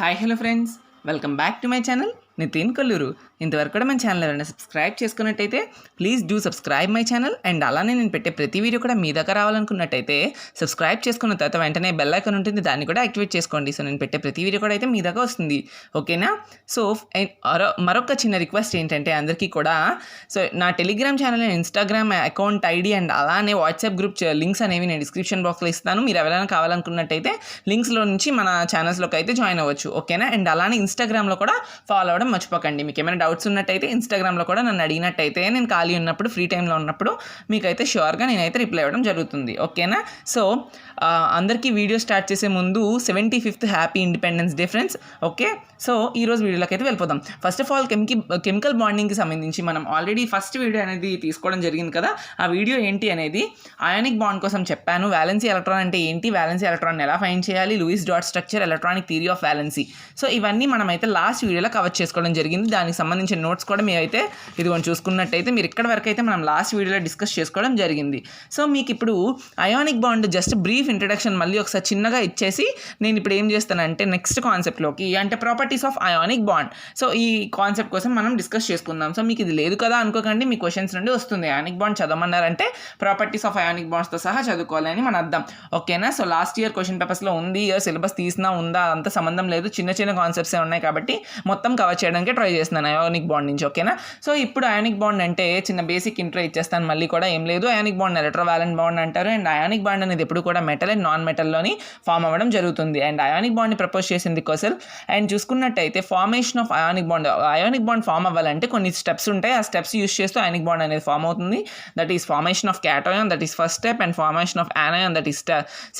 Hi hello friends, welcome back to my channel Nitin Kolluru. ఇంతవరకు కూడా మన ఛానల్ ఎవరైనా సబ్స్క్రైబ్ చేసుకున్నట్టయితే please do subscribe my channel. And అలానే నేను పెట్టే ప్రతి వీడియో కూడా మీ దగ్గర రావాలనుకున్నట్టయితే సబ్స్క్రైబ్ చేసుకున్న తర్వాత వెంటనే బెల్ ఐకాన్ ఉంటుంది, దాన్ని కూడా యాక్టివేట్ చేసుకోండి. సో నేను పెట్టే ప్రతి వీడియో కూడా అయితే మీ దగ్గర వస్తుంది, ఓకేనా? సో మరొక చిన్న రిక్వెస్ట్ ఏంటంటే అందరికీ కూడా, సో నా Telegram channel, Instagram account ID and అలానే వాట్సాప్ గ్రూప్ లింక్స్ అనేవి నేను డిస్క్రిప్షన్ బాక్స్లో ఇస్తాను. మీరు ఎవరైనా కావాలనుకున్నట్టయితే లింక్స్లో నుంచి మన ఛానల్స్లోకి అయితే జాయిన్ అవ్వచ్చు, ఓకేనా? అండ్ అలానే ఇన్స్టాగ్రామ్లో కూడా ఫాలో అవ్వడం మర్చిపోకండి. మీకు ఏమైనా డౌట్స్ ఉన్నట్టయితే ఇన్స్టాగ్రామ్లో కూడా నన్ను అడిగినట్టయితే నేను ఖాళీ ఉన్నప్పుడు, ఫ్రీ టైంలో ఉన్నప్పుడు మీకైతే షూర్గా నేనైతే రిప్లై ఇవ్వడం జరుగుతుంది, ఓకేనా? సో అందరికీ వీడియో స్టార్ట్ చేసే ముందు 75th happy independence day friends, okay? So ఈరోజు వీడియోలోకి అయితే వెళ్ళిపోదాం. ఫస్ట్ ఆఫ్ ఆల్ కెమికల్ బాండింగ్కి సంబంధించి మనం ఆల్రెడీ ఫస్ట్ వీడియో అనేది తీసుకోవడం జరిగింది కదా. ఆ వీడియో ఏంటి అనేది అయానిక్ బాండ్ కోసం చెప్పాను. వ్యాలెన్సీ ఎలక్ట్రాన్ అంటే ఏంటి, వ్యాలెన్సీ ఎలక్ట్రాన్ ఎలా ఫైండ్ చేయాలి, Lewis dot structure, electronic theory of valency. So ఇవన్నీ మనమైతే లాస్ట్ వీడియోలో కవర్ చేసుకోవడం జరిగింది. దానికి సంబంధించిన నోట్స్ కూడా మీరైతే ఇదిగోని చూసుకున్నట్టయితే మీరు ఇక్కడ వరకు అయితే మనం లాస్ట్ వీడియోలో డిస్కస్ చేసుకోవడం జరిగింది. సో మీకు ఇప్పుడు ionic bond just brief introduction మళ్ళీ ఒకసారి చిన్నగా ఇచ్చేసి నేను ఇప్పుడు ఏం చేస్తానంటే నెక్స్ట్ కాన్సెప్ట్లోకి, అంటే properties of ionic bond. So ఈ కాన్సెప్ట్ కోసం మనం డిస్కస్ చేసుకుందాం. సో మీకు ఇది లేదు కదా అనుకోకండి, మీ క్వశ్చన్స్ నుండి వస్తుంది. అయానిక్ బాండ్ చదవమన్నారంటే ప్రాపర్టీస్ ఆఫ్ అయానిక్ బాండ్స్తో సహా చదువుకోవాలని మన అర్థం, ఓకేనా? సో లాస్ట్ ఇయర్ క్వశ్చన్ పేపర్స్లో ఉంది, ఇయర్ సిలబస్ తీసినా ఉందా అంత సంబంధం లేదు, చిన్న చిన్న కాన్సెప్ట్సే ఉన్నాయి కాబట్టి మొత్తం కవర్ చేయడానికి ట్రై చేస్తున్నాను అయానిక్ బాండ్ నుంచి, ఓకేనా? సో ఇప్పుడు అయానిక్ బాండ్ అంటే చిన్న బేసిక్ ఇంట్రో ఇచ్చేస్తాను. మళ్ళీ కూడా ఏం లేదు, అయానిక్ బాండ్ ఎలక్ట్రోవాలెంట్ బాండ్ అంటారు. అండ్ అయానిక్ బాండ్ అనేది ఎప్పుడు కూడా మెటల్ అండ్ నాన్ మెటల్లోని ఫామ్ అవ్వడం జరుగుతుంది. అండ్ అయానిక్ బాండ్ని ప్రపోజ్ చేసింది కొసెల్. అండ్ చూసుకున్నట్టయితే formation of ionic bond form అవ్వాలంటే కొన్ని స్టెప్స్ ఉంటాయి. ఆ స్టెప్స్ యూస్ చేస్తూ అయానిక్ బాండ్ అనేది ఫామ్ అవుతుంది. That is formation of cation, that is first step. And formation of anion, that is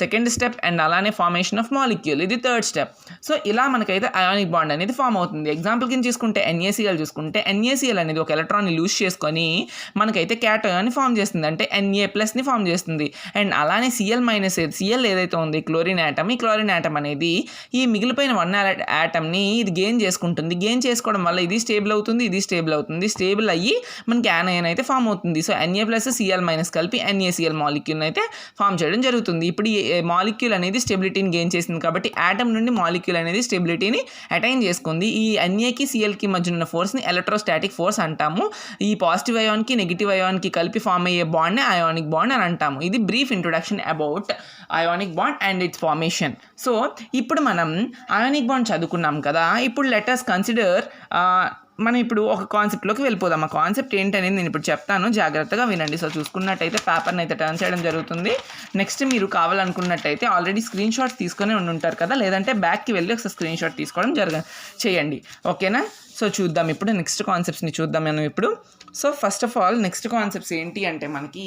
second step. And అలానే formation of molecule, ఇది third step. So ఇలా మనకైతే అయానిక్ బాండ్ అనేది form అవుతుంది. Example కింద చూసుకుంటే NaCl చూసుకుంటే, NaCl అనేది ఒక ఎలక్ట్రాన్ని లూజ్ చేసుకొని మనకైతే క్యాటయాన్ని ఫామ్ చేస్తుంది, అంటే Na+ని ఫామ్ చేస్తుంది. అండ్ అలానే Cl ఏదైతే ఉంది క్లోరిన్ యాటమ్, ఈ క్లోరిన్ యాటమ్ అనేది ఈ మిగిలిపోయిన 1 యాటమ్ని ఇది గెయిన్ చేసుకుంటుంది. గెయిన్ చేసుకోవడం వల్ల ఇది స్టేబుల్ అవుతుంది, ఇది స్టేబుల్ అవుతుంది. స్టేబుల్ అయ్యి మనకి యానయాన్ అయితే ఫామ్ అవుతుంది. సో Na+Cl- కలిపి NaCl మాలిక్యూల్ అయితే ఫామ్ చేయడం జరుగుతుంది. ఇప్పుడు ఈ మాలిక్యూల్ అనేది స్టెబిలిటీని గెయిన్ చేసింది కాబట్టి యాటమ్ నుండి మాలిక్యూల్ అనేది స్టెబిలిటీని అటైన్ చేసుకుంది. ఈ Naకి Clకి మధ్య ఉన్న ఫోర్స్ని ఎలక్ట్రోస్టాటిక్ ఫోర్స్ అంటాము. ఈ పాజిటివ్ అయాన్కి నెగిటివ్ అయాన్కి కలిపి ఫామ్ అయ్యే బాండ్ని అయానిక్ బాండ్ అని అంటాము. ఇది brief introduction about ionic bond and it's formation. So ఇప్పుడు మనం అయానిక్ బాండ్ చదువుకున్నాం కదా. ఇప్పుడు లెట్ us కన్సిడర్, మనం ఇప్పుడు ఒక కాన్సెప్ట్లోకి వెళ్ళిపోదాం. ఆ కాన్సెప్ట్ ఏంటనేది నేను ఇప్పుడు చెప్తాను, జాగ్రత్తగా వినండి. సో చూసుకున్నట్టయితే పేపర్ని అయితే టర్న్ చేయడం జరుగుతుంది. నెక్స్ట్ మీరు కావాలనుకున్నట్టయితే ఆల్రెడీ స్క్రీన్ షాట్స్ తీసుకొని ఉంటారు కదా, లేదంటే బ్యాక్కి వెళ్ళి ఒకసారి స్క్రీన్ షాట్ తీసుకోవడం చేయండి, ఓకేనా? సో చూద్దాం ఇప్పుడు నెక్స్ట్ కాన్సెప్ట్స్ని చూద్దాం మనం ఇప్పుడు. So first of all next concepts ఏంటి అంటే మనకి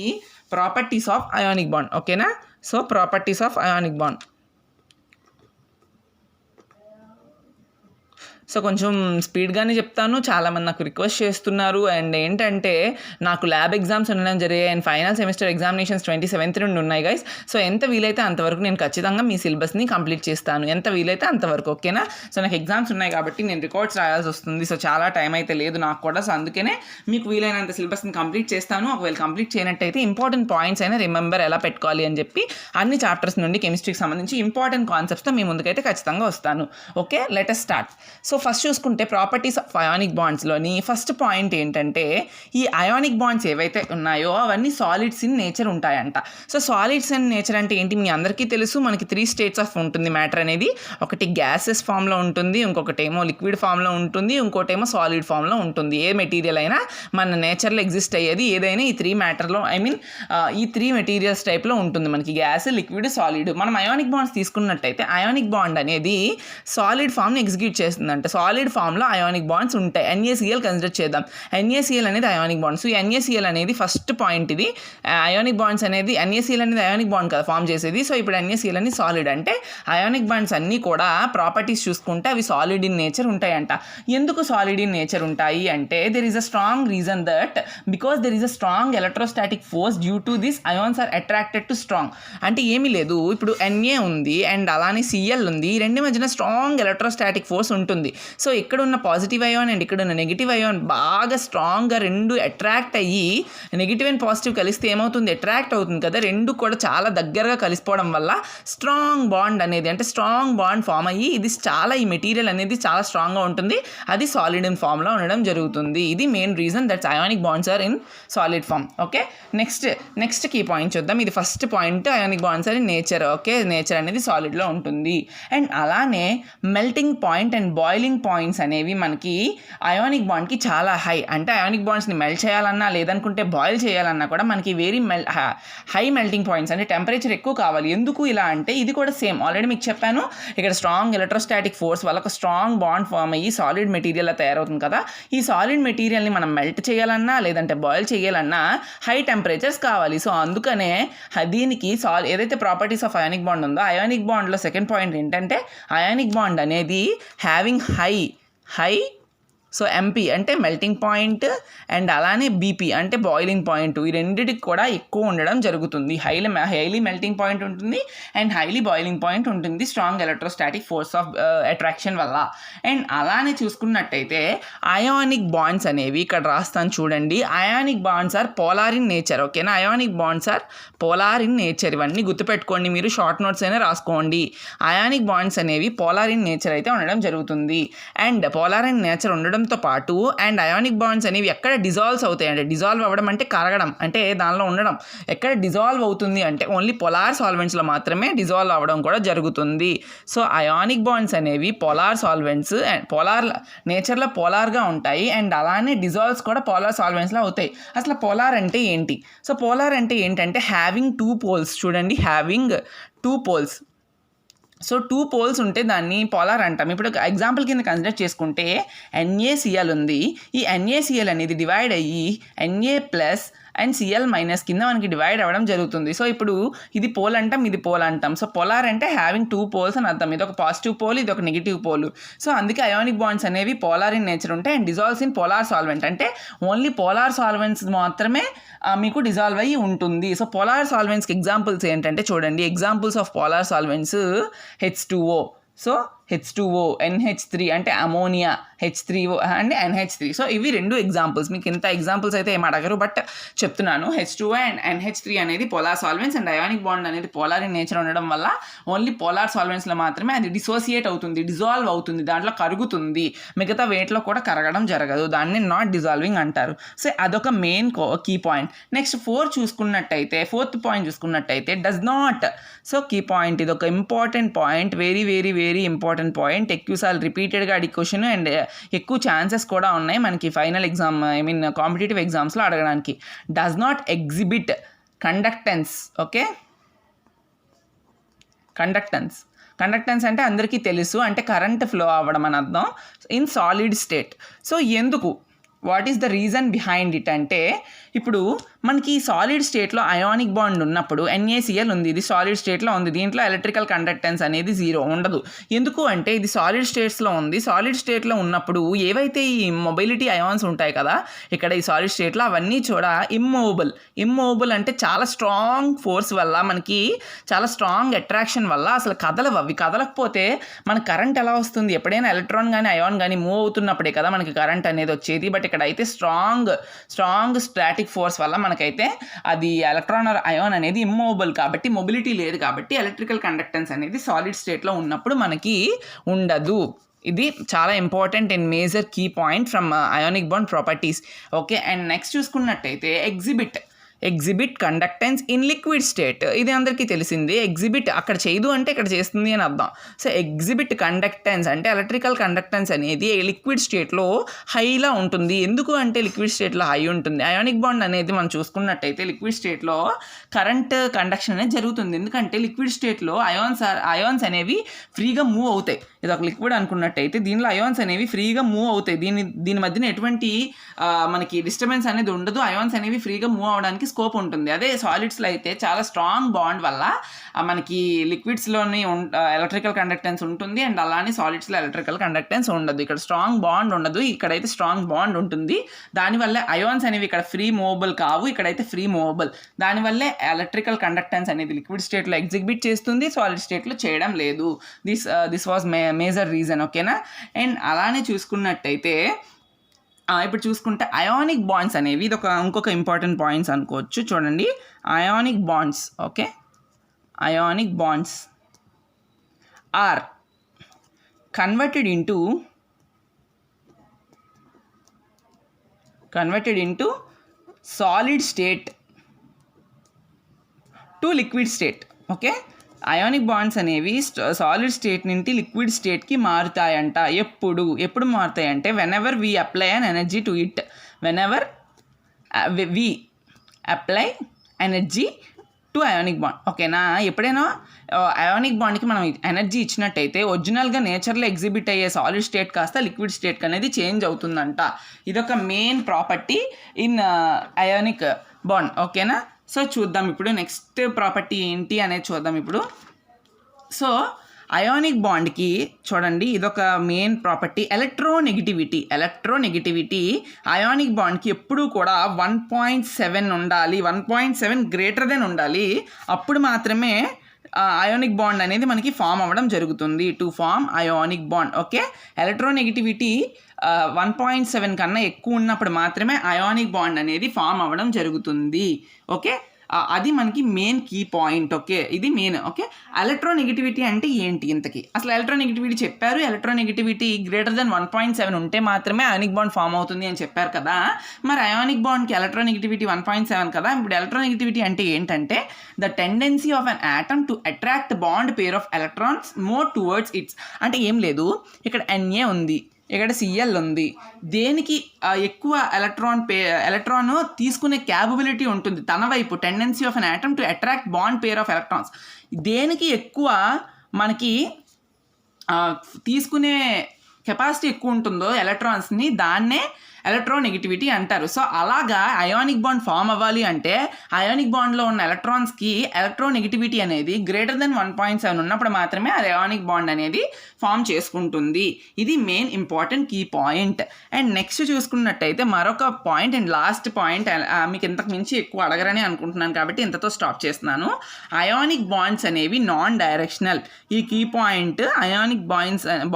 ప్రాపర్టీస్ ఆఫ్ అయానిక్ బాండ్, ఓకేనా? So properties of ionic bond. So కొంచెం స్పీడ్గానే చెప్తాను, చాలామంది నాకు రిక్వెస్ట్ చేస్తున్నారు. అండ్ ఏంటంటే నాకు ల్యాబ్ ఎగ్జామ్స్ ఉండడం జరిగాయి and final semester examinations 27th నుండి ఉన్నాయి గైస్. సో ఎంత వీలైతే అంతవరకు నేను ఖచ్చితంగా మీ సిలబస్ని కంప్లీట్ చేస్తాను, ఎంత వీలైతే అంతవరకు, ఓకేనా? సో నాకు ఎగ్జామ్స్ ఉన్నాయి కాబట్టి నేను రికార్డ్స్ రాయాల్సి వస్తుంది. సో చాలా టైం అయితే లేదు నాకు కూడా. సో అందుకనే మీకు వీలైనంత సిలబస్ని కంప్లీట్ చేస్తాను. ఒకవేళ కంప్లీట్ చేయనట్టయితే ఇంపార్టెంట్ పాయింట్స్ అయినా రిమెంబర్ ఎలా పెట్టుకోవాలి అని చెప్పి అన్ని చాప్టర్స్ నుండి కెమిస్ట్రీకి సంబంధించి ఇంపార్టెంట్ కాన్సెప్ట్స్తో మీ ముందుకైతే ఖచ్చితంగా వస్తాను, okay? Let us start. So first చూసుకుంటే ప్రాపర్టీస్ ఆఫ్ అయానిక్ బాండ్స్లోని ఫస్ట్ పాయింట్ ఏంటంటే ఈ అయానిక్ బాండ్స్ ఏవైతే ఉన్నాయో అవన్నీ సాలిడ్స్ ఇన్ నేచర్ ఉంటాయంట. సో సాలిడ్స్ ఇన్ నేచర్ అంటే ఏంటి మీ అందరికీ తెలుసు. మనకి 3 స్టేట్స్ ఆఫ్ ఉంటుంది మ్యాటర్ అనేది. ఒకటి గ్యాసెస్ ఫామ్లో ఉంటుంది, ఇంకొకటేమో లిక్విడ్ ఫామ్లో ఉంటుంది, ఇంకోటేమో సాలిడ్ ఫామ్లో ఉంటుంది. ఏ మెటీరియల్ అయినా మన నేచర్లో ఎగ్జిస్ట్ అయ్యేది ఏదైనా ఈ 3 మ్యాటర్లో, ఈ 3 మెటీరియల్స్ టైప్లో ఉంటుంది మనకి, గ్యాస్, లిక్విడ్, సాలిడ్. మనం అయానిక్ బాండ్స్ తీసుకున్నట్టయితే అయానిక్ బాండ్ అనేది సాలిడ్ ఫామ్ని ఎగ్జిక్యూట్ చేస్తుందంట. సాలిడ్ ఫామ్లో అయానిక్ బాండ్స్ ఉంటాయి. NaCl కన్సిడర్ చేద్దాం. NaCl అనేది అయానిక్ బాండ్. సో NaCl అనేది ఫస్ట్ పాయింట్. ఇది అయానిక్ బాండ్స్ అనేది NaCl అనేది అయానిక్ బాండ్ కదా ఫామ్ చేసేది. సో ఇప్పుడు NaCl అనేది సాలిడ్, అంటే అయానిక్ బాండ్స్ అన్నీ కూడా ప్రాపర్టీస్ చూసుకుంటే అవి సాలిడ్ ఇన్ నేచర్ ఉంటాయంట. ఎందుకు సాలిడ్ ఇన్ నేచర్ ఉంటాయి అంటే there is a strong reason that because there is a strong electrostatic force due to this ions are attracted to strong. అంటే ఏమీ లేదు, ఇప్పుడు Na ఉంది అండ్ అలానే Cl ఉంది, ఈ రెండు మధ్యన స్ట్రాంగ్ ఎలక్ట్రోస్టాటిక్ ఫోర్స్ ఉంటుంది. సో ఇక్కడ ఉన్న పాజిటివ్ అయాన్ అండ్ ఇక్కడ ఉన్న నెగిటివ్ అయాన్ బాగా స్ట్రాంగ్గా రెండు అట్రాక్ట్ అయ్యి నెగిటివ్ అండ్ పాజిటివ్ కలిస్తే ఏమవుతుంది, అట్రాక్ట్ అవుతుంది కదా, రెండు కూడా చాలా దగ్గరగా కలిసిపోవడం వల్ల స్ట్రాంగ్ బాండ్ అనేది అంటే స్ట్రాంగ్ బాండ్ ఫామ్ అయ్యి ఇది చాలా ఈ మెటీరియల్ అనేది చాలా స్ట్రాంగ్గా ఉంటుంది, అది సాలిడ్ ఇన్ ఫామ్లో ఉండడం జరుగుతుంది. ఇది main reason that's ionic bonds are in solid form. Okay, next key point చూద్దాం. ఇది first point, ionic bonds are in nature. Okay, nature అనేది సాలిడ్లో ఉంటుంది. అండ్ అలానే melting point and boiling points అనేవి మనకి అయానిక్ బాండ్కి చాలా హై. అంటే అయానిక్ బాండ్స్ని మెల్ట్ చేయాలన్నా లేదనుకుంటే బాయిల్ చేయాలన్నా కూడా మనకి వెరీ హై మెల్టింగ్ పాయింట్స్ అంటే టెంపరేచర్ ఎక్కువ కావాలి. ఎందుకు ఇలా అంటే ఇది కూడా సేమ్ ఆల్రెడీ మీకు చెప్పాను, ఇక్కడ స్ట్రాంగ్ ఎలక్ట్రోస్టాటిక్ ఫోర్స్ వల్ల ఒక స్ట్రాంగ్ బాండ్ ఫామ్ అయ్యి సాలిడ్ మెటీరియల్ తయారవుతుంది కదా. ఈ సాలిడ్ మెటీరియల్ని మనం మెల్ట్ చేయాలన్నా లేదంటే బాయిల్ చేయాలన్నా హై టెంపరేచర్స్ కావాలి. సో అందుకనే దీనికి ఏదైతే ప్రాపర్టీస్ ఆఫ్ అయానిక్ బాండ్ ఉందో అయానిక్ బాండ్లో సెకండ్ పాయింట్ ఏంటంటే అయానిక్ బాండ్ అనేది హ్యావింగ్ హై సో ఎంపీ అంటే మెల్టింగ్ పాయింట్ అండ్ అలానే బీపీ అంటే బాయిలింగ్ పాయింట్, ఈ రెండింటికి కూడా ఎక్కువ ఉండడం జరుగుతుంది. హైలీ మెల్టింగ్ పాయింట్ ఉంటుంది అండ్ హైలీ బాయిలింగ్ పాయింట్ ఉంటుంది strong electrostatic force of attraction వల్ల. అండ్ అలానే చూసుకున్నట్టయితే అయానిక్ బాండ్స్ అనేవి ఇక్కడ రాస్తాను చూడండి. Ionic bonds are polar in nature. ఓకేనా, ionic bonds are polar in nature. ఇవన్నీ గుర్తుపెట్టుకోండి, మీరు షార్ట్ నోట్స్ అయినా రాసుకోండి. అయానిక్ బాండ్స్ అనేవి పోలార్ ఇన్ నేచర్ అయితే ఉండడం జరుగుతుంది. అండ్ పోలార్ ఇన్ నేచర్ ఉండడం తో పాటు అండ్ అయానిక్ బాండ్స్ అనేవి ఎక్కడ డిజాల్వ్స్ అవుతాయి అంటే డిజాల్వ్ అవ్వడం అంటే కరగడం అంటే దానిలో ఉండడం, ఎక్కడ డిజాల్వ్ అవుతుంది అంటే ఓన్లీ పొలార్ సాల్వెంట్స్లో మాత్రమే డిజాల్వ్ అవ్వడం కూడా జరుగుతుంది. సో అయానిక్ బాండ్స్ అనేవి పోలార్ సాల్వెంట్స్ అండ్ పోలార్ నేచర్లో పోలార్గా ఉంటాయి అండ్ అలానే డిజాల్వ్స్ కూడా పోలార్ సాల్వెంట్స్లో అవుతాయి. అసలు పోలార్ అంటే ఏంటి? సో పోలార్ అంటే ఏంటంటే హ్యావింగ్ టూ పోల్స్. చూడండి, having two poles. So two poles ఉంటే దాన్ని పోలార్ అంటాం. ఇప్పుడు ఎగ్జాంపుల్ కింద కన్సిడర్ చేసుకుంటే NaCl ఉంది. ఈ NaCl అనేది డివైడ్ అయ్యి Na+ అండ్ Cl- కింద మనకి డివైడ్ అవ్వడం జరుగుతుంది. సో ఇప్పుడు ఇది పోల్ అంటాం, ఇది పోల్ అంటాం. సో పోలార్ అంటే హ్యావింగ్ టూ పోల్స్ అని అర్థం. ఇది ఒక పాజిటివ్ పోల్, ఇది ఒక నెగిటివ్ పోల్. సో అందుకే అయానిక్ బాండ్స్ అనేవి పోలార్ ఇన్ నేచర్ ఉంటాయి and dissolves in polar solvent. అంటే ఓన్లీ పోలార్ సాల్వెంట్స్ మాత్రమే మీకు డిజాల్వ్ అయ్యి ఉంటుంది. సో పోలార్ సాల్వెంట్స్కి ఎగ్జాంపుల్స్ ఏంటంటే చూడండి, examples of polar solvents H2O. So H2O, NH3 అంటే ammonia, H3O and NH3. So ఇవి రెండు ఎగ్జాంపుల్స్. మీకు ఇంత ఎగ్జాంపుల్స్ అయితే ఏం అడగరు, బట్ చెప్తున్నాను. H2O అండ్ NH3 అనేది polar solvents and ionic bond అనేది పోలార్ ఇన్ నేచర్ ఉండడం వల్ల ఓన్లీ పోలార్ సాల్వెంట్స్లో మాత్రమే అది డిసోసియేట్ అవుతుంది, డిజాల్వ్ అవుతుంది, దాంట్లో కరుగుతుంది. మిగతా వేటిలో కూడా కరగడం జరగదు, దాన్ని నాట్ డిజాల్వింగ్ అంటారు. సో అదొక main key point. Next fourth point చూసుకున్నట్టయితే does not. So key point, ఇది ఒక important point, very very very important point. ఎక్కువసార్లు రిపీటెడ్గా అడిగే క్వశ్చన్ అండ్ ఎక్కువ ఛాన్సెస్ కూడా ఉన్నాయి మనకి ఫైనల్ ఎగ్జామ్ కాంపిటేటివ్ ఎగ్జామ్స్లో అడగడానికి. Does not exhibit conductance. Okay, conductance అంటే అందరికీ తెలుసు, అంటే కరెంట్ ఫ్లో అవ్వడం అని అర్థం ఇన్ సాలిడ్ స్టేట్. సో ఎందుకు, what is the reason behind it అంటే ఇప్పుడు మనకి సాలిడ్ స్టేట్లో అయానిక్ బాండ్ ఉన్నప్పుడు NaCl ఉంది, ఇది సాలిడ్ స్టేట్లో ఉంది, దీంట్లో ఎలక్ట్రికల్ కండక్టెన్స్ అనేది 0 ఉండదు. ఎందుకు అంటే ఇది సాలిడ్ స్టేట్స్లో ఉంది. సాలిడ్ స్టేట్లో ఉన్నప్పుడు ఏవైతే ఈ మొబిలిటీ అయాన్స్ ఉంటాయి కదా ఇక్కడ ఈ సాలిడ్ స్టేట్లో, అవన్నీ కూడా ఇమ్మూవబుల్ అంటే చాలా స్ట్రాంగ్ ఫోర్స్ వల్ల మనకి చాలా స్ట్రాంగ్ అట్రాక్షన్ వల్ల అసలు కదలవు. అవి కదలకపోతే మనకు కరెంట్ ఎలా వస్తుంది? ఎప్పుడైనా ఎలక్ట్రాన్ కానీ అయాన్ కానీ మూవ్ అవుతున్నప్పుడే కదా మనకి కరెంట్ అనేది వచ్చేది. బట్ ఇక్కడ అయితే స్ట్రాంగ్ స్టాటిక్ ఫోర్స్ వల్ల మనకైతే అది ఎలక్ట్రాన్ ఆర్ అయాన్ అనేది ఇమ్మూవబుల్ కాబట్టి, మొబిలిటీ లేదు కాబట్టి ఎలక్ట్రికల్ కండక్టెన్స్ అనేది సాలిడ్ స్టేట్లో ఉన్నప్పుడు మనకి ఉండదు. ఇది చాలా important and major key point from ionic bond properties. Okay, and next చూసుకున్నట్టయితే exhibit conductance in liquid state. ఇది అందరికీ తెలిసింది. ఎగ్జిబిట్ అక్కడ చేయదు అంటే ఇక్కడ చేస్తుంది అని అర్థం. సో ఎగ్జిబిట్ కండక్టెన్స్ అంటే ఎలక్ట్రికల్ కండక్టెన్స్ అనేది లిక్విడ్ స్టేట్లో హైలా ఉంటుంది. ఎందుకు అంటే లిక్విడ్ స్టేట్లో హై ఉంటుంది. అయానిక్ బాండ్ అనేది మనం చూసుకున్నట్టయితే లిక్విడ్ స్టేట్లో కరెంట్ కండక్షన్ అనేది జరుగుతుంది. ఎందుకంటే లిక్విడ్ స్టేట్లో అయాన్స్ అనేవి ఫ్రీగా మూవ్ అవుతాయి. ఇది ఒక లిక్విడ్ అనుకున్నట్టయితే దీనిలో అయాన్స్ అనేవి ఫ్రీగా మూవ్ అవుతాయి. దీని మధ్యన ఎటువంటి మనకి డిస్టర్బెన్స్ అనేది ఉండదు. అయాన్స్ అనేవి ఫ్రీగా మూవ్ అవడానికి స్కోప్ ఉంటుంది. అదే సాలిడ్స్లో అయితే చాలా స్ట్రాంగ్ బాండ్ వల్ల మనకి లిక్విడ్స్లోని ఎలక్ట్రికల్ కండక్టెన్స్ ఉంటుంది అండ్ అలానే సాలిడ్స్లో ఎలక్ట్రికల్ కండక్టెన్స్ ఉండదు. ఇక్కడ స్ట్రాంగ్ బాండ్ ఉండదు, ఇక్కడైతే స్ట్రాంగ్ బాండ్ ఉంటుంది. దానివల్ల అయాన్స్ అనేవి ఇక్కడ ఫ్రీ మూవబుల్ కావు, ఇక్కడైతే ఫ్రీ మూవబుల్. దానివల్లే ఎలక్ట్రికల్ కండక్టెన్స్ అనేది లిక్విడ్ స్టేట్లో ఎగ్జిబిట్ చేస్తుంది, సాలిడ్ స్టేట్లో చేయడం లేదు. This was major reason. ఓకేనా. అండ్ అలానే చూసుకున్నట్టయితే ఇప్పుడు చూసుకుంటే అయానిక్ బాండ్స్ అనేవి ఇది ఇంకొక ఇంపార్టెంట్ పాయింట్స్ అనుకోవచ్చు. చూడండి, ionic bonds. Okay, ionic bonds are converted into solid state to liquid state. Okay, ionic bonds అనేవి సాలిడ్ స్టేట్ నుండి లిక్విడ్ స్టేట్కి మారుతాయంట. ఎప్పుడు మారుతాయంటే whenever we apply an energy to it. Whenever we apply energy to ionic bond. ఓకేనా. ఎప్పుడైనా ionic బాండ్కి మనం energy ఇచ్చినట్టయితే ఒరిజినల్గా నేచర్లో ఎగ్జిబిట్ అయ్యే సాలిడ్ స్టేట్ కాస్త లిక్విడ్ స్టేట్ అనేది చేంజ్ అవుతుందంట. ఇదొక main property in ionic bond. ఓకేనా. సో చూద్దాం ఇప్పుడు నెక్స్ట్ ప్రాపర్టీ ఏంటి అనేది చూద్దాం ఇప్పుడు. సో అయానిక్ బాండ్కి చూడండి, ఇదొక మెయిన్ ప్రాపర్టీ ఎలక్ట్రోనెగటివిటీ. అయానిక్ బాండ్కి ఎప్పుడూ కూడా 1.7 ఉండాలి, 1.7 గ్రేటర్ దెన్ ఉండాలి. అప్పుడు మాత్రమే అయానిక్ బాండ్ అనేది మనకి ఫామ్ అవ్వడం జరుగుతుంది. To form ionic bond. Okay, electronegativity 1.7 కన్నా ఎక్కువ ఉన్నప్పుడు మాత్రమే అయానిక్ బాండ్ అనేది ఫామ్ అవ్వడం జరుగుతుంది. ఓకే, అది మనకి మెయిన్ కీ పాయింట్. ఓకే, ఇది మెయిన్. ఓకే, ఎలక్ట్రోనెగటివిటీ అంటే ఏంటి ఇంతకీ? అసలు ఎలక్ట్రోనెగటివిటీ చెప్పారు, ఎలక్ట్రోనెగటివిటీ గ్రేటర్ దెన్ 1.7 ఉంటే మాత్రమే అయానిక్ బాండ్ ఫామ్ అవుతుంది అని చెప్పారు కదా. మరి అయానిక్ బాండ్కి ఎలక్ట్రోనెగటివిటీ 1.7 కదా. ఇప్పుడు ఎలక్ట్రోనెగటివిటీ అంటే ఏంటంటే the tendency of an atom to attract bond pair of electrons more towards its. అంటే ఏం లేదు, ఇక్కడ Na ఉంది, ఇక్కడ Cl ఉంది. దేనికి ఎక్కువ ఎలక్ట్రాన్ తీసుకునే క్యాపబిలిటీ ఉంటుంది తన వైపు, tendency of an atom to attract bond pair of electrons. దేనికి ఎక్కువ మనకి తీసుకునే కెపాసిటీ ఎక్కువ ఉంటుందో ఎలక్ట్రాన్స్ని, దాన్నే ఎలక్ట్రోనెగటివిటీ అంటారు. సో అలాగా అయానిక్ బాండ్ ఫామ్ అవ్వాలి అంటే అయానిక్ బాండ్లో ఉన్న ఎలక్ట్రాన్స్కి ఎలక్ట్రోనెగటివిటీ అనేది గ్రేటర్ దెన్ 1.7 ఉన్నప్పుడు మాత్రమే అది అయానిక్ బాండ్ అనేది ఫామ్ చేసుకుంటుంది. ఇది main important key point. And next చూసుకున్నట్టయితే మరొక పాయింట్ అండ్ లాస్ట్ పాయింట్, మీకు ఇంతకు మించి ఎక్కువ అడగరని అనుకుంటున్నాను కాబట్టి ఇంతతో స్టాప్ చేస్తున్నాను. అయానిక్ బాండ్స్ అనేవి నాన్ డైరెక్షనల్. ఈ కీ పాయింట్ అయానిక్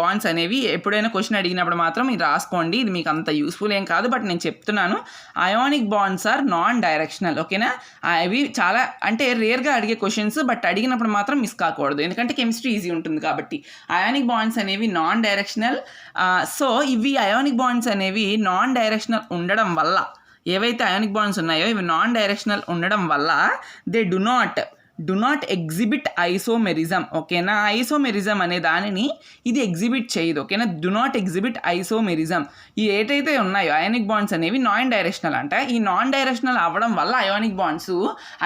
బాండ్స్ అనేవి ఎప్పుడైనా క్వశ్చన్ అడిగినప్పుడు మాత్రం ఇది రాసుకోండి. ఇది మీకు అంత యూస్ఫుల్ ఏం కాదు, బట్ నేను చెప్తున్నాను. Ionic bonds are non directional. ఓకేనా. అవి చాలా అంటే రేర్గా అడిగే క్వశ్చన్స్, బట్ అడిగినప్పుడు మాత్రం మిస్ కాకూడదు, ఎందుకంటే కెమిస్ట్రీ ఈజీ ఉంటుంది కాబట్టి. అయానిక్ బాండ్స్ అనేవి నాన్ డైరెక్షనల్. సో ఇవి అయానిక్ బాండ్స్ అనేవి నాన్ డైరెక్షనల్ ఉండడం వల్ల, ఏవైతే అయానిక్ బాండ్స్ ఉన్నాయో ఇవి నాన్ డైరెక్షనల్ ఉండడం వల్ల they do not exhibit isomerism. ఓకేనా. ఐసోమెరిజం అనే దానిని ఇది ఎగ్జిబిట్ చేయదు. ఓకేనా. Do not exhibit isomerism. ఈ ఏదైతే ఉన్నాయో అయానిక్ బాండ్స్ అనేవి నాన్ డైరెక్షనల్ అంట. ఈ నాన్ డైరెక్షనల్ అవ్వడం వల్ల అయానిక్ బాండ్స్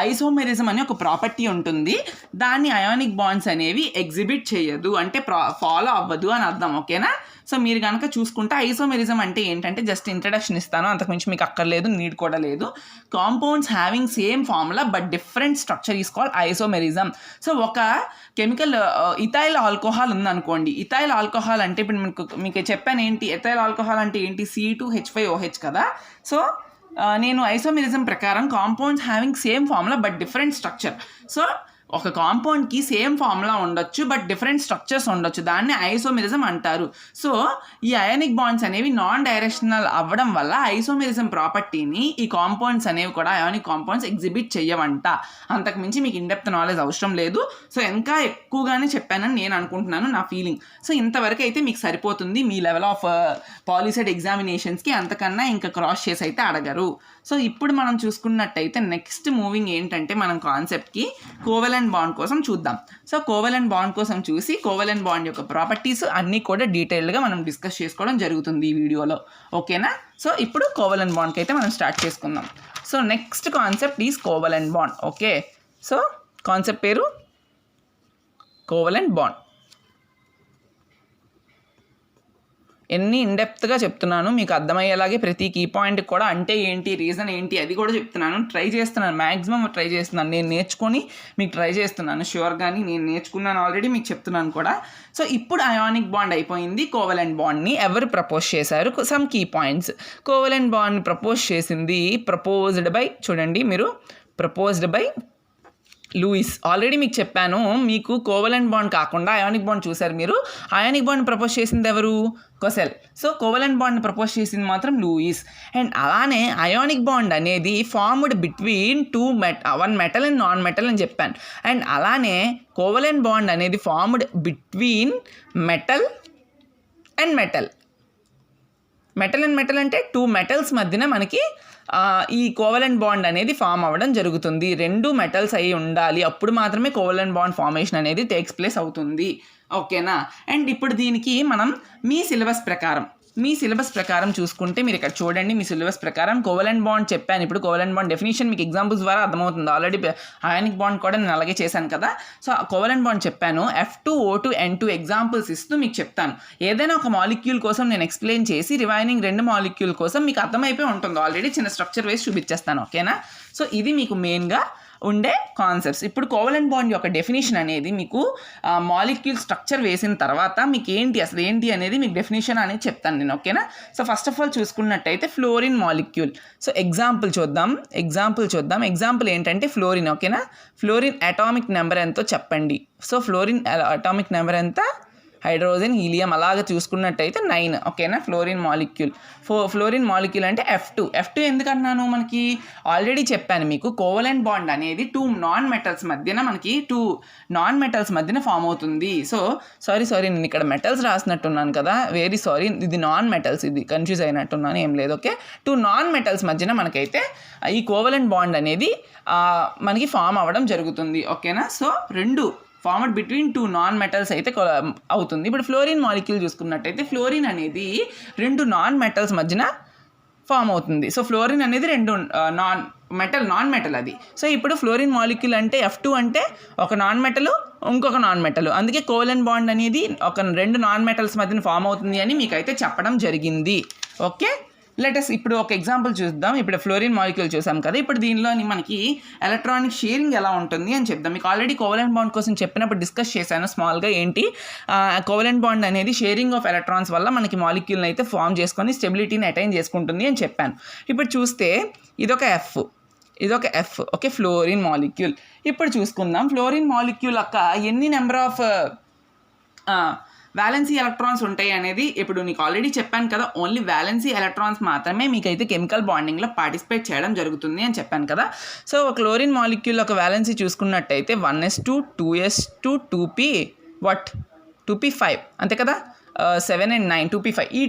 ఐసోమెరిజం అనే ఒక ప్రాపర్టీ ఉంటుంది. దాన్ని అయానిక్ బాండ్స్ అనేవి ఎగ్జిబిట్ చేయదు, అంటే ఫాలో అవ్వదు అని అర్థం. ఓకేనా. సో మీరు కనుక చూసుకుంటే ఐసోమెరిజం అంటే ఏంటంటే జస్ట్ ఇంట్రడక్షన్ ఇస్తాను, అంతకుమించి మీకు అక్కర్లేదు, నీడ్ కూడా లేదు. Compounds having same formula but different structure is called isomerism. So ఒక కెమికల్ ఇథైల్ ఆల్కహాల్ ఉందనుకోండి. ఇథైల్ ఆల్కహాల్ అంటే ఇప్పుడు మీకు చెప్పాను ఏంటి, ఎథైల్ ఆల్కహాల్ అంటే ఏంటి, C2H5OH కదా. సో నేను ఐసోమెరిజం ప్రకారం compounds having same formula but different structure. So ఒక కాంపౌండ్కి సేమ్ ఫార్ములా ఉండొచ్చు బట్ డిఫరెంట్ స్ట్రక్చర్స్ ఉండొచ్చు, దాన్ని ఐసోమెరిజం అంటారు. సో ఈ అయానిక్ బాండ్స్ అనేవి నాన్ డైరెక్షనల్ అవ్వడం వల్ల ఐసోమెరిజం ప్రాపర్టీని ఈ కాంపౌండ్స్ అనేవి కూడా అయానిక్ కాంపౌండ్స్ ఎగ్జిబిట్ చేయవంట. అంతకుమించి మీకు ఇన్డెప్త్ నాలెడ్జ్ అవసరం లేదు. సో ఇంకా ఎక్కువగానే చెప్పానని నేను అనుకుంటున్నాను, నా ఫీలింగ్. సో ఇంతవరకు అయితే మీకు సరిపోతుంది మీ లెవెల్ ఆఫ్ పాలిసెట్ ఎగ్జామినేషన్స్కి, అంతకన్నా ఇంకా క్రాస్ చేసి అయితే అడగరు. సో ఇప్పుడు మనం చూసుకున్నట్టయితే నెక్స్ట్ మూవింగ్ ఏంటంటే మనం కాన్సెప్ట్కి కోవలెంట్ బాండ్ కోసం చూద్దాం. సో కోవలెంట్ బాండ్ కోసం చూసి కోవలెంట్ బాండ్ యొక్క ప్రాపర్టీస్ అన్నీ కూడా డీటెయిల్డ్గా మనం డిస్కస్ చేసుకోవడం జరుగుతుంది ఈ వీడియోలో. ఓకేనా. సో ఇప్పుడు కోవలెంట్ బాండ్కి అయితే మనం స్టార్ట్ చేసుకుందాం. So next concept is covalent bond. Okay. So concept పేరు కోవలెంట్ బాండ్. ఎన్ని ఇన్డెప్త్గా చెప్తున్నాను మీకు అర్థమయ్యేలాగే ప్రతి కీ పాయింట్ కూడా అంటే ఏంటి రీజన్ ఏంటి అది కూడా చెప్తున్నాను. ట్రై చేస్తున్నాను, మ్యాక్సిమం ట్రై చేస్తున్నాను. నేను నేర్చుకొని మీకు ట్రై చేస్తున్నాను షూర్గాని. నేను నేర్చుకున్నాను ఆల్రెడీ, మీకు చెప్తున్నాను కూడా. సో ఇప్పుడు అయానిక్ బాండ్ అయిపోయింది. కోవలెంట్ బాండ్ని ఎవరు ప్రపోజ్ చేశారు, సమ్ కీ పాయింట్స్. కోవలెంట్ బాండ్ని ప్రపోజ్ చేసింది ప్రపోజ్డ్ బై, చూడండి మీరు, ప్రపోజ్డ్ బై లూయిస్. ఆల్రెడీ మీకు చెప్పాను, మీకు కోవలెంట్ బాండ్ కాకుండా అయానిక్ బాండ్ చూశారు మీరు. అయానిక్ బాండ్ ప్రపోజ్ చేసింది ఎవరు, కొసెల్. సో కోవలెంట్ బాండ్ని ప్రపోజ్ చేసింది మాత్రం లూయిస్. అండ్ అలానే అయానిక్ బాండ్ అనేది formed between one metal and non metal అని చెప్పాను. అండ్ అలానే కోవలెంట్ బాండ్ అనేది formed between metal and metal. Metal and metal అంటే 2 మెటల్స్ మధ్యన మనకి ఈ కోవలెంట్ బాండ్ అనేది ఫామ్ అవ్వడం జరుగుతుంది. 2 మెటల్స్ అయి ఉండాలి, అప్పుడు మాత్రమే కోవలెంట్ బాండ్ ఫార్మేషన్ అనేది టేక్స్ ప్లేస్ అవుతుంది. ఓకేనా. అండ్ ఇప్పుడు దీనికి మనం మీ సిలబస్ ప్రకారం చూసుకుంటే మీరు ఇక్కడ చూడండి. మీ సిలబస్ ప్రకారం కోవలెంట్ బాండ్ చెప్పాను. ఇప్పుడు కోవలెంట్ బాండ్ డెఫినేషన్ మీకు ఎగ్జాంపుల్స్ ద్వారా అర్థమవుతుంది. ఆల్రెడీ అయానిక్ బాండ్ కూడా నేను అలాగే చేశాను కదా. సో కోవలెంట్ బాండ్ చెప్పాను. F2O2 N2 ఎగ్జాంపుల్స్ ఇస్తూ మీకు చెప్తాను. ఏదైనా ఒక మాలిక్యూల్ కోసం నేను ఎక్స్ప్లెయిన్ చేసి రిమైనింగ్ 2 మాలిక్యూల్ కోసం మీకు అర్థమైపోయి ఉంటుంది. ఆల్రెడీ చిన్న స్ట్రక్చర్ వేసి చూపించేస్తాను. ఓకేనా. సో ఇది మీకు మెయిన్గా ఉండే కాన్సెప్ట్స్. ఇప్పుడు కోవలెంట్ బాండ్ యొక్క డెఫినేషన్ అనేది మీకు మాలిక్యూల్ స్ట్రక్చర్ వేసిన తర్వాత మీకు అసలు ఏంటి అనేది మీకు డెఫినేషన్ అనేది చెప్తాను నేను. ఓకేనా. సో ఫస్ట్ ఆఫ్ ఆల్ చూసుకున్నట్టయితే ఫ్లోరిన్ మాలిక్యూల్. సో ఎగ్జాంపుల్ చూద్దాం. ఎగ్జాంపుల్ ఏంటంటే ఫ్లోరిన్. ఓకేనా. ఫ్లోరిన్ అటామిక్ నెంబర్ ఎంతో చెప్పండి. సో ఫ్లోరిన్ అటామిక్ నెంబర్ ఎంత, హైడ్రోజన్, హీలియం అలాగే చూసుకున్నట్టయితే 9. ఓకేనా. ఫ్లోరిన్ మాలిక్యూల్ అంటే F2 ఎందుకన్నాను, మనకి ఆల్రెడీ చెప్పాను మీకు కోవలెంట్ బాండ్ అనేది 2 నాన్ మెటల్స్ మధ్యన ఫామ్ అవుతుంది. సో సారీ నేను ఇక్కడ మెటల్స్ రాసినట్టున్నాను కదా, వెరీ సారీ. ఇది నాన్ మెటల్స్, ఇది కన్ఫ్యూజ్ అయినట్టున్నాను, ఏం లేదు. ఓకే. 2 నాన్ మెటల్స్ మధ్యన మనకైతే ఈ కోవలెంట్ బాండ్ అనేది మనకి ఫామ్ అవ్వడం జరుగుతుంది. ఓకేనా. So 2 formed between 2 non metals అయితే అవుతుంది. ఇప్పుడు ఫ్లోరిన్ మాలిక్యూల్ చూసుకున్నట్టయితే ఫ్లోరిన్ అనేది 2 నాన్ మెటల్స్ మధ్యన ఫామ్ అవుతుంది. సో ఫ్లోరిన్ అనేది 2 నాన్ మెటల్ అది. సో ఇప్పుడు ఫ్లోరిన్ మాలిక్యూల్ అంటే F2 అంటే ఒక నాన్ మెటల్, ఇంకొక నాన్ మెటల్. అందుకే కోవలెంట్ బాండ్ అనేది ఒక 2 నాన్ మెటల్స్ మధ్యన ఫామ్ అవుతుంది అని మీకైతే చెప్పడం జరిగింది. ఓకే. లెటస్ ఇప్పుడు ఒక ఎగ్జాంపుల్ చూద్దాం. ఇప్పుడు ఫ్లోరిన్ మాలిక్యూల్ చూసాం కదా. ఇప్పుడు దీనిలోని మనకి ఎలక్ట్రానిక్ షేరింగ్ ఎలా ఉంటుంది అని చెప్దాం. మీకు ఆల్రెడీ కోవలెంట్ బాండ్ కోసం చెప్పినప్పుడు డిస్కస్ చేశాను స్మాల్గా. ఏంటి కోవలెంట్ బాండ్ అనేది షేరింగ్ ఆఫ్ ఎలక్ట్రాన్స్ వల్ల మనకి మాలిక్యూల్ని అయితే ఫామ్ చేసుకొని స్టెబిలిటీని అటైన్ చేసుకుంటుంది అని చెప్పాను. ఇప్పుడు చూస్తే ఇదొక F. ఓకే. Fluorine molecule. ఇప్పుడు చూసుకుందాం ఫ్లోరిన్ మాలిక్యూల్ యొక్క ఎన్ని నెంబర్ ఆఫ్ వ్యాలెన్సీ ఎలక్ట్రాన్స్ ఉంటాయి అనేది. ఇప్పుడు నీకు ఆల్రెడీ చెప్పాను కదా, ఓన్లీ వ్యాలెన్సీ ఎలక్ట్రాన్స్ మాత్రమే మీకైతే కెమికల్ బాండింగ్లో పార్టిసిపేట్ చేయడం జరుగుతుంది అని చెప్పాను కదా. సో క్లోరిన్ మాలిక్యూల్ యొక్క వ్యాలెన్సీ చూసుకున్నట్టయితే 1s2 2s2 2p5 అంతే కదా. 7 and 9 2p5. ఈ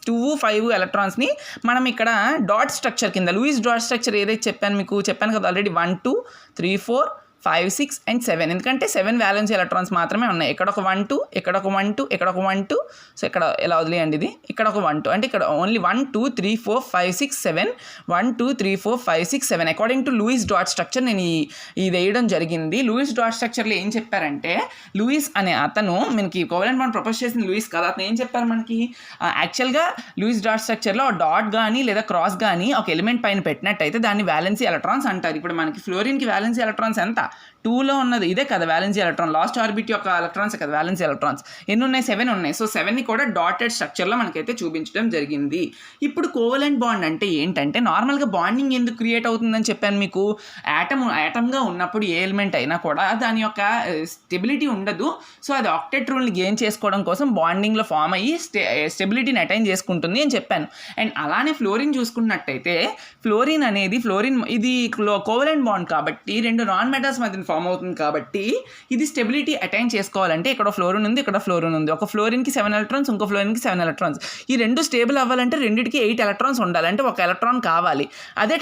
2 5 ఎలక్ట్రాన్స్ని మనం ఇక్కడ డాట్ స్ట్రక్చర్ కింద, లూయిస్ డాట్ స్ట్రక్చర్ ఏదైతే చెప్పాను కదా ఆల్రెడీ, 1 2 3 4 5 6 and 7. ఎందుకంటే 7 వ్యాలెన్స్ ఎలక్ట్రాన్స్ మాత్రమే ఉన్నాయి. ఇక్కడ ఒక 1 2, ఇక్కడ ఒక 1 2, ఇక్కడ ఒక 1 2. సో ఇక్కడ ఎలా వదిలేయండి, ఇది ఇక్కడ ఒక 1 2, అంటే ఇక్కడ only 1 2 3 4 5 6 7 1 2 3 4 5 6 7 according to Lewis dot structure నేను ఇది వేయడం జరిగింది. లూయిస్ డాట్ స్ట్రక్చర్లో ఏం చెప్పారంటే, లూయిస్ అనే అతను మనకి కోవలెంట్ బాండ్ ప్రపోజ్ చేసిన లూయిస్ కదా, అతను ఏం చెప్పారు మనకి, యాక్చువల్గా లూయిస్ డాట్ స్ట్రక్చర్లో డాట్ కానీ లేదా క్రాస్ కానీ ఒక ఎలిమెంట్ పైన పెట్టినట్టయితే దాన్ని వ్యాలెన్సీ ఎలక్ట్రాన్స్ అంటారు. ఇప్పుడు మనకి ఫ్లోరిన్కి వ్యాలెన్సీ ఎలక్ట్రాన్స్ ఎంత, 2లో ఉన్నది ఇదే కదా వ్యాలెన్సీ ఎలక్ట్రాన్, లాస్ట్ ఆర్బిట్ యొక్క ఎలక్ట్రాన్స్ కదా వ్యాలెన్సీ ఎలక్ట్రాన్స్. ఎన్ని ఉన్నాయి, 7 ఉన్నాయి. సో 7ని కూడా డాటెడ్ స్ట్రక్చర్లో మనకైతే చూపించడం జరిగింది. ఇప్పుడు కోవలెంట్ బాండ్ అంటే ఏంటంటే, నార్మల్గా బాండింగ్ ఎందుకు క్రియేట్ అవుతుందని చెప్పాను మీకు. యాటమ్గా ఉన్నప్పుడు ఏ ఎలిమెంట్ అయినా కూడా దాని యొక్క స్టెబిలిటీ ఉండదు. సో అది ఆక్టెట్ రూల్ని గెయిన్ చేసుకోవడం కోసం బాండింగ్లో ఫామ్ అయ్యి స్టెబిలిటీని అటైన్ చేసుకుంటుంది అని చెప్పాను. అండ్ అలానే ఫ్లోరిన్ చూసుకున్నట్టయితే, ఫ్లోరిన్ ఇది కోవలెంట్ బాండ్ కాబట్టి 2 నాన్ మెటల్స్ మధ్య ఫామ్ అవుతుంది కాబట్టి ఇది స్టెబిలిటీ అటైన్ చేసుకోవాలంటే ఇక్కడ ఫ్లోరిన్ ఉంది, ఇక్కడ ఫ్లోరిన్ ఉంది. ఒక ఫ్లోరిన్కి 7 ఎలక్ట్రాన్స్, ఇంకో ఫ్లోరిన్కి 7 ఎలక్ట్రాన్స్. ఈ 2 స్టేబుల్ అవ్వాలంటే రెండింటికి 8 ఎలక్ట్రాన్స్ ఉండాలి, అంటే ఒక ఎలక్ట్రాన్ కావాలి. అదే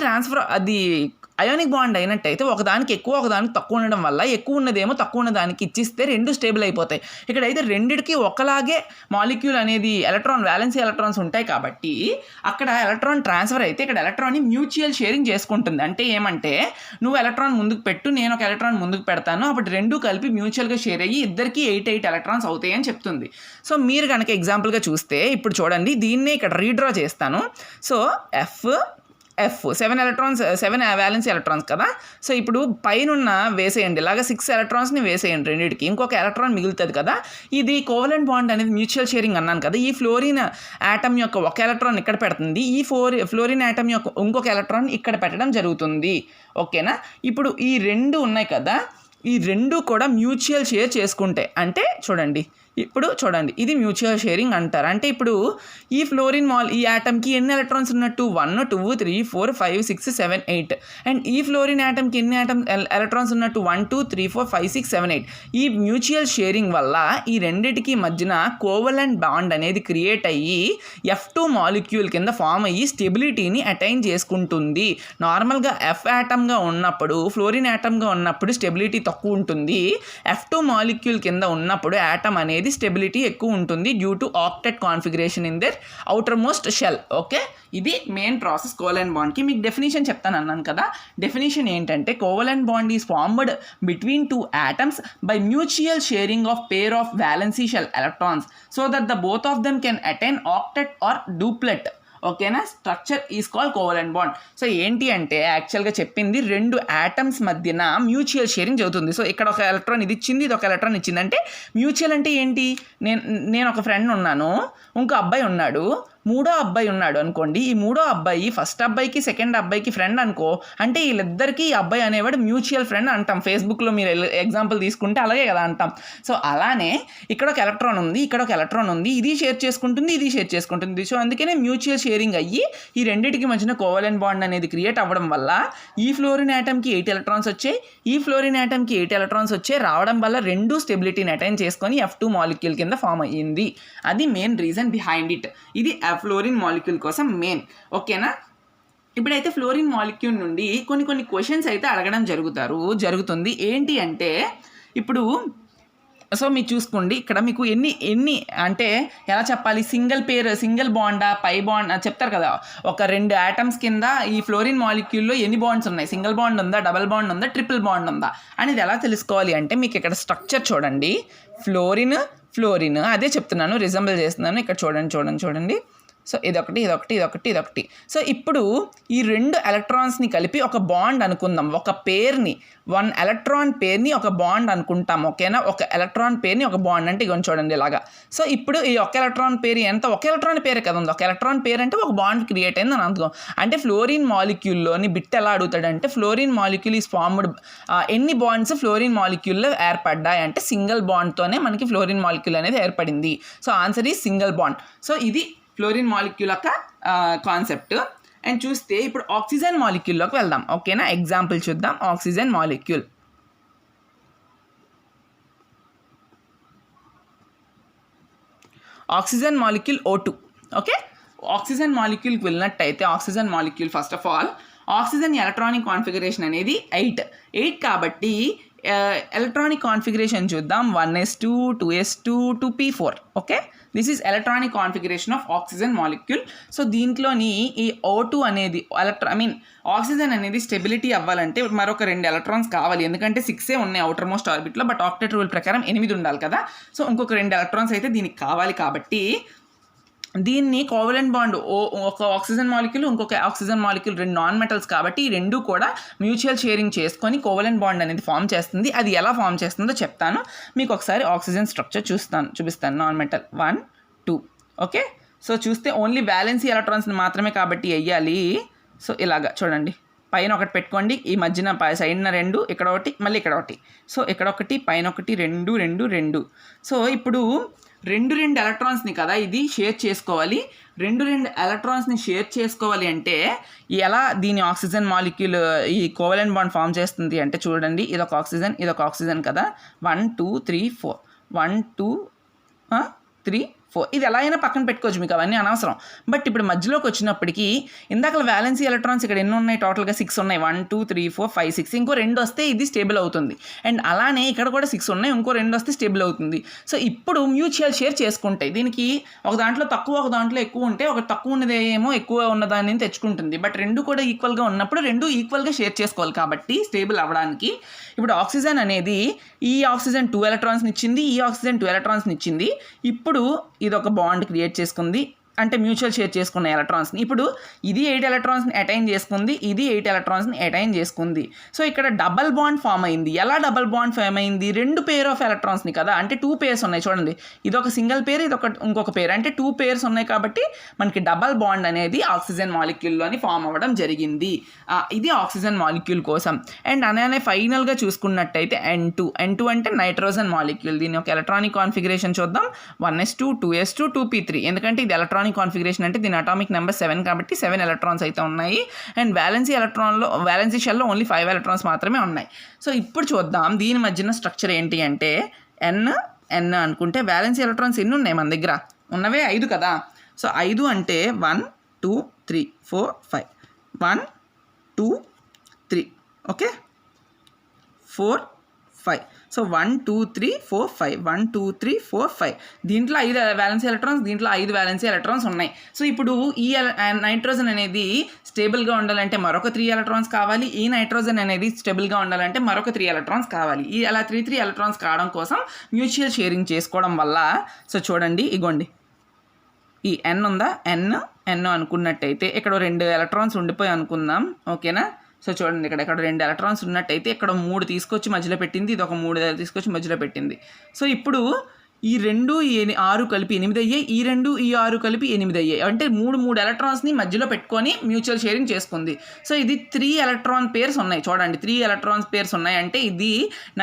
అయానిక్ బాండ్ అయినట్టయితే ఒకదానికి ఎక్కువ ఒకదానికి తక్కువ ఉండడం వల్ల ఎక్కువ ఉన్నదేమో తక్కువ ఉన్న దానికి ఇచ్చిస్తే రెండు స్టేబుల్ అయిపోతాయి. ఇక్కడైతే రెండిటికి ఒకలాగే మాలిక్యూల్ అనేది వ్యాలెన్సీ ఎలక్ట్రాన్స్ ఉంటాయి కాబట్టి అక్కడ ఎలక్ట్రాన్ ట్రాన్స్ఫర్ అయితే ఇక్కడ ఎలక్ట్రాన్ని మ్యూచువల్ షేరింగ్ చేసుకుంటుంది. అంటే ఏమంటే నువ్వు ఎలక్ట్రాన్ ముందుకు పెట్టు, నేను ఒక ఎలక్ట్రాన్ ముందుకు పెడతాను, అప్పుడు రెండు కలిపి మ్యూచువల్గా షేర్ అయ్యి ఇద్దరికి 8 ఎలక్ట్రాన్స్ అవుతాయి అని చెప్తుంది. సో మీరు కనుక ఎగ్జాంపుల్గా చూస్తే ఇప్పుడు చూడండి, దీన్నే ఇక్కడ రీడ్రా చేస్తాను. సో ఎఫ్ 7 వ్యాలెన్సీ ఎలక్ట్రాన్స్ కదా. సో ఇప్పుడు పైన వేసేయండి, ఇలాగ 6 ఎలక్ట్రాన్స్ని వేసేయండి రెండింటికి, ఇంకొక ఎలక్ట్రాన్ మిగులుతుంది కదా. ఇది కోవలెంట్ బాండ్ అనేది మ్యూచువల్ షేరింగ్ అన్నాను కదా. ఈ ఫ్లోరిన్ యాటమ్ యొక్క ఒక ఎలక్ట్రాన్ ఇక్కడ పెడుతుంది, ఈ ఫ్లోరిన్ యాటమ్ యొక్క ఇంకొక ఎలక్ట్రాన్ ఇక్కడ పెట్టడం జరుగుతుంది. ఓకేనా. ఇప్పుడు ఈ రెండు ఉన్నాయి కదా, ఈ రెండు కూడా మ్యూచువల్ షేర్ చేసుకుంటే అంటే చూడండి ఇది మ్యూచువల్ షేరింగ్ అంటారు. అంటే ఇప్పుడు ఈ ఫ్లోరిన్ ఈ యాటమ్కి ఎన్ని ఎలక్ట్రాన్స్ ఉన్నట్టు 1 2 3 4 5 6 7 8 అండ్ ఈ ఫ్లోరిన్ యాటమ్కి ఎన్ని ఎలక్ట్రాన్స్ ఉన్నట్టు 1 2 3 4 5 6 7 8. ఈ మ్యూచువల్ షేరింగ్ వల్ల ఈ రెండిటికి మధ్యన కోవలెంట్ బాండ్ అనేది క్రియేట్ అయ్యి F2 మాలిక్యూల్ కింద ఫామ్ అయ్యి స్టెబిలిటీని అటైన్ చేసుకుంటుంది. నార్మల్గా F యాటమ్గా ఉన్నప్పుడు ఫ్లోరిన్ యాటమ్గా ఉన్నప్పుడు స్టెబిలిటీ తక్కువ ఉంటుంది, F2 మాలిక్యూల్ కింద ఉన్నప్పుడు యాటమ్ అనేది స్టెబిలిటీ ఎక్కువ ఉంటుంది due to octet configuration in their outermost shell. Okay, ఇది మెయిన్ ప్రాసెస్ కోవలెంట్ బాండ్కి. మీకు డెఫినేషన్ చెప్తాను అన్నాను కదా. డెఫినేషన్ ఏంటంటే covalent bond is formed between 2 atoms by mutual sharing of pair of valency shell electrons so that the both of them can attain octet or duplet. ఓకేనా. Structure is called covalent bond. So ఏంటి అంటే యాక్చువల్గా చెప్పింది 2 atoms మధ్యన mutual sharing జరుగుతుంది. So ఇక్కడ ఒక electron ఇది ఇచ్చింది, ఇది ఒక ఎలక్ట్రాన్ ఇచ్చింది. అంటే మ్యూచువల్ అంటే ఏంటి, నేను ఒక ఫ్రెండ్ ఉన్నాను, ఇంకో అబ్బాయి ఉన్నాడు, మూడో అబ్బాయి ఉన్నాడు అనుకోండి. ఈ మూడో అబ్బాయి ఫస్ట్ అబ్బాయికి సెకండ్ అబ్బాయికి ఫ్రెండ్ అనుకో, అంటే వీళ్ళిద్దరికీ ఈ అబ్బాయి అనేవాడు మ్యూచువల్ ఫ్రెండ్ అంటాం. ఫేస్బుక్లో మీరు ఎగ్జాంపుల్ తీసుకుంటే అలాగే కదా అంటాం. సో అలానే ఇక్కడ ఒక ఎలక్ట్రాన్ ఉంది, ఇక్కడ ఒక ఎలక్ట్రాన్ ఉంది, ఇది షేర్ చేసుకుంటుంది, ఇది షేర్ చేసుకుంటుంది. సో అందుకనే మ్యూచువల్ షేరింగ్ అయ్యి ఈ రెండింటికి మధ్యన కోవలెంట్ బాండ్ అనేది క్రియేట్ అవ్వడం వల్ల ఈ ఫ్లోరిన్ యాటమ్కి 8 ఎలక్ట్రాన్స్ వచ్చాయి, ఈ ఫ్లోరిన్ యాటమ్కి 8 ఎలక్ట్రాన్స్ వచ్చాయి. రావడం వల్ల రెండు స్టెబిలిటీని అటైన్ చేసుకొని F2 మాలిక్యూల్ కింద ఫామ్ అయ్యింది. అది మెయిన్ రీజన్ బిహైండ్ ఇట్. ఇది ఫ్లోరిన్ మాలిక్యూల్ కోసం మెయిన్. ఓకేనా. ఇప్పుడైతే ఫ్లోరిన్ మాలిక్యూల్ నుండి కొన్ని క్వశ్చన్స్ అయితే అడగడం జరుగుతుంది. ఏంటి అంటే ఇప్పుడు సో మీరు చూసుకోండి, ఇక్కడ మీకు ఎన్ని అంటే ఎలా చెప్పాలి, సింగిల్ బాండా పై బాండ్ చెప్తారు కదా. ఒక 2 atoms కింద ఈ ఫ్లోరిన్ మాలిక్యూల్లో ఎన్ని బాండ్స్ ఉన్నాయి, సింగిల్ బాండ్ ఉందా, డబల్ బాండ్ ఉందా, ట్రిపుల్ బాండ్ ఉందా అనేది ఎలా తెలుసుకోవాలి అంటే మీకు ఇక్కడ స్ట్రక్చర్ చూడండి. ఫ్లోరిన్ అదే చెప్తున్నాను, రిజంబుల్ చేస్తున్నాను. ఇక్కడ చూడండి. సో ఇదొకటి. సో ఇప్పుడు ఈ 2 ఎలక్ట్రాన్స్ని కలిపి ఒక బాండ్ అనుకుందాం. ఒక పేర్ని 1 ఎలక్ట్రాన్ పేర్ని ఒక బాండ్ అనుకుంటాం. ఓకేనా. ఒక ఎలక్ట్రాన్ పేర్ని ఒక బాండ్ అంటే ఇగో చూడండి ఇలాగా. సో ఇప్పుడు ఈ ఒక ఎలక్ట్రాన్ పేరు ఎంత, ఒక ఎలక్ట్రాన్ పేరే కదా ఉంది. ఒక ఎలక్ట్రాన్ పేరు అంటే ఒక బాండ్ క్రియేట్ అయింది అని అనుకో. అంటే ఫ్లోరిన్ మాలిక్యూల్లోని బిట్ ఎలా అడుగుతాడంటే ఫ్లోరిన్ మాలిక్యూల్ ఈజ్ ఫార్మ్డ్, ఎన్ని బాండ్స్ ఫ్లోరిన్ మాలిక్యూల్లో ఏర్పడ్డాయి అంటే సింగిల్ బాండ్తోనే మనకి ఫ్లోరిన్ మాలిక్యూల్ అనేది ఏర్పడింది. So answer is single bond. So ఇది ఫ్లోరిన్ మాలిక్యూల్ యొక్క కాన్సెప్ట్. అండ్ చూస్తే ఇప్పుడు ఆక్సిజన్ మాలిక్యూల్లోకి వెళ్దాం. ఓకేనా. ఎగ్జాంపుల్ చూద్దాం. Oxygen molecule O2. Okay. Oxygen మాలిక్యూల్కి వెళ్ళినట్టయితే oxygen molecule first of all oxygen electronic configuration అనేది 8 కాబట్టి ఎలక్ట్రానిక్ కాన్ఫిగరేషన్ చూద్దాం. 1s2 2s2 2p4. Okay, this is electronic configuration of oxygen molecule. So దీంట్లోని ఈ O2 అనేది ఆక్సిజన్ అనేది స్టెబిలిటీ అవ్వాలంటే మరొక 2 ఎలక్ట్రాన్స్ కావాలి. ఎందుకంటే 6 ఉన్నాయి అవుటర్ మోస్ట్ ఆర్బిట్లో, బట్ ఆక్టెట్ రూల్ ప్రకారం 8 ఉండాలి కదా. సో ఇంకొక 2 ఎలక్ట్రాన్స్ అయితే దీనికి కావాలి. కాబట్టి దీన్ని కోవలెంట్ బాండ్ ఒక ఆక్సిజన్ మాలిక్యూల్ ఇంకొక ఆక్సిజన్ మాలిక్యూల్ 2 నాన్ మెటల్స్ కాబట్టి ఈ 2 కూడా మ్యూచువల్ షేరింగ్ చేసుకొని కోవలెంట్ బాండ్ అనేది ఫామ్ చేస్తుంది. అది ఎలా ఫామ్ చేస్తుందో చెప్తాను మీకు. ఒకసారి ఆక్సిజన్ స్ట్రక్చర్ చూపిస్తాను. Non metal 1 2. ఓకే. సో చూస్తే ఓన్లీ వ్యాలెన్సీ ఎలక్ట్రాన్స్ని మాత్రమే కాబట్టి వెయ్యాలి. సో ఇలాగా చూడండి, పైన ఒకటి పెట్టుకోండి, ఈ మధ్యన సైడ్న 2, ఇక్కడ ఒకటి, మళ్ళీ ఇక్కడ ఒకటి. సో ఇక్కడ ఒకటి, పైన ఒకటి, 2 2 2. సో ఇప్పుడు 2 ఎలక్ట్రాన్స్ని కదా ఇది షేర్ చేసుకోవాలి. 2 ఎలక్ట్రాన్స్ని షేర్ చేసుకోవాలి అంటే ఎలా దీని ఆక్సిజన్ మాలిక్యూల్ ఈ కోవలెంట్ బాండ్ ఫామ్ చేస్తుంది అంటే చూడండి, ఇదొక ఆక్సిజన్ కదా. 1 2 3 4 1 2 3 4. ఇది ఎలా అయినా పక్కన పెట్టుకోవచ్చు, మీకు అవన్నీ అనవసరం. బట్ ఇప్పుడు మధ్యలోకి వచ్చినప్పటికీ ఇందాక వ్యాలెన్సీ ఎలక్ట్రాన్స్ ఇక్కడ ఎన్ని ఉన్నాయి, టోటల్గా 6 ఉన్నాయి. 1 2 3 4 5 6. ఇంకో 2 వస్తే ఇది స్టేబుల్ అవుతుంది. అండ్ అలానే ఇక్కడ కూడా 6 ఉన్నాయి, ఇంకో 2 వస్తే స్టేబుల్ అవుతుంది. సో ఇప్పుడు మ్యూచువల్ షేర్ చేసుకుంటాయి. దీనికి ఒక దాంట్లో తక్కువ ఒక దాంట్లో ఎక్కువ ఉంటే ఒక తక్కువ ఉన్నది ఏమో ఎక్కువ ఉన్నదాన్ని తెచ్చుకుంటుంది. బట్ రెండు కూడా ఈక్వల్గా ఉన్నప్పుడు రెండు ఈక్వల్గా షేర్ చేసుకోవాలి కాబట్టి స్టేబుల్ అవ్వడానికి. ఇప్పుడు ఆక్సిజన్ అనేది ఈ ఆక్సిజన్ 2 ఎలక్ట్రాన్స్ని ఇచ్చింది, ఈ ఆక్సిజన్ 2 ఎలక్ట్రాన్స్ని ఇచ్చింది. ఇప్పుడు ఇది ఒక బాండ్ క్రియేట్ చేసుకుంది, అంటే మ్యూచువల్ షేర్ చేసుకున్న ఎలక్ట్రాన్స్ని. ఇప్పుడు ఇది 8 ఎలక్ట్రాన్స్ని అటైన్ చేసుకుంది, ఇది 8 ఎలక్ట్రాన్స్ని అటైన్ చేసుకుంది. సో ఇక్కడ డబల్ బాండ్ ఫామ్ అయింది. ఎలా డబల్ బాండ్ ఫామ్ అయింది, 2 పేర్ ఆఫ్ ఎలక్ట్రాన్స్ని కదా, అంటే 2 పేర్స్ ఉన్నాయి చూడండి. ఇది ఒక సింగిల్ పేర్, ఇది ఒక ఇంకొక పేర్, అంటే 2 పేర్స్ ఉన్నాయి కాబట్టి మనకి డబల్ బాండ్ అనేది ఆక్సిజన్ మాలిక్యూల్లోని ఫామ్ అవ్వడం జరిగింది. ఇది ఆక్సిజన్ మాలిక్యూల్ కోసం. అండ్ అలానే ఫైనల్గా చూసుకున్నట్టయితే N2 అంటే నైట్రోజన్ మాలిక్యూల్. దీని ఒక ఎలక్ట్రానిక్ కాన్ఫిగరేషన్ చూద్దాం. 1s2 2s2 2p3. ఎందుకంటే ఇది ఎలక్ట్రానిక్ కాన్ఫిగరేషన్, అంటే దీని అటామిక్ నెంబర్ 7 కాబట్టి 7 ఎలక్ట్రాన్స్ అయితే ఉన్నాయి. అండ్ వ్యాలెన్సీ షెల్లో ఓన్లీ 5 ఎలక్ట్రాన్స్ మాత్రమే ఉన్నాయి. సో ఇప్పుడు చూద్దాం దీని మధ్యన స్ట్రక్చర్ ఏంటి అంటే N అనుకుంటే వ్యాలెన్సీ ఎలక్ట్రాన్స్ ఎన్ని ఉన్నాయి మన దగ్గర, ఉన్నవే 5 కదా. సో 5 అంటే 1 2 3 4 5 1 2 3 ఓకే 4 5. సో 1 2 3 4 5 1 2 3 4 5. దీంట్లో 5 వ్యాలెన్సీ ఎలక్ట్రాన్స్, దీంట్లో 5 వ్యాలెన్సీ ఎలక్ట్రాన్స్ ఉన్నాయి. సో ఇప్పుడు ఈ నైట్రోజన్ అనేది స్టేబుల్గా ఉండాలంటే మరొక 3 ఎలక్ట్రాన్స్ కావాలి. ఈ నైట్రోజన్ అనేది స్టేబుల్గా ఉండాలంటే మరొక 3 ఎలక్ట్రాన్స్ కావాలి. ఈ అలా 3 ఎలక్ట్రాన్స్ కావడం కోసం మ్యూచువల్ షేరింగ్ చేసుకోవడం వల్ల, సో చూడండి ఇగోండి ఈ N ఉందా, N అనుకున్నట్టయితే ఇక్కడ 2 ఎలక్ట్రాన్స్ ఉండిపోయి అనుకుందాం, ఓకేనా. సో చూడండి ఇక్కడ 2 ఎలక్ట్రాన్స్ ఉన్నట్టయితే ఇక్కడ 3 తీసుకొచ్చి మధ్యలో పెట్టింది, ఇది ఒక 3 తీసుకొచ్చి మధ్యలో పెట్టింది. సో ఇప్పుడు ఈ 2 6 కలిపి 8 అయ్యాయి, ఈ 2 ఈ 6 కలిపి 8 అయ్యాయి. అంటే 3 ఎలక్ట్రాన్స్ని మధ్యలో పెట్టుకొని మ్యూచువల్ షేరింగ్ చేసుకుంది. సో ఇది 3 ఎలక్ట్రాన్ పేర్స్ ఉన్నాయి చూడండి, 3 ఎలక్ట్రాన్స్ పేర్స్ ఉన్నాయి. అంటే ఇది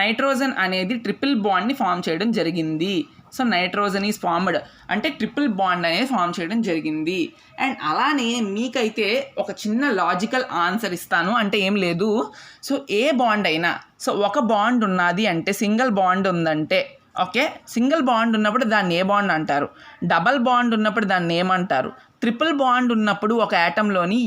నైట్రోజన్ అనేది ట్రిపుల్ బాండ్ని ఫామ్ చేయడం జరిగింది. సో నైట్రోజన్ ఈజ్ ఫార్మ్డ్ అంటే ట్రిపుల్ బాండ్ అనేది ఫామ్ చేయడం జరిగింది. అండ్ అలానే మీకైతే ఒక చిన్న లాజికల్ ఆన్సర్ ఇస్తాను, అంటే ఏం లేదు. సో ఏ బాండ్ అయినా, సో ఒక బాండ్ ఉన్నది అంటే సింగిల్ బాండ్ ఉందంటే, ఓకే, సింగిల్ బాండ్ ఉన్నప్పుడు దాన్ని ఏ బాండ్ అంటారు, డబల్ బాండ్ ఉన్నప్పుడు దాన్ని ఏమంటారు, ట్రిపుల్ బాండ్ ఉన్నప్పుడు ఒక యాటంలోని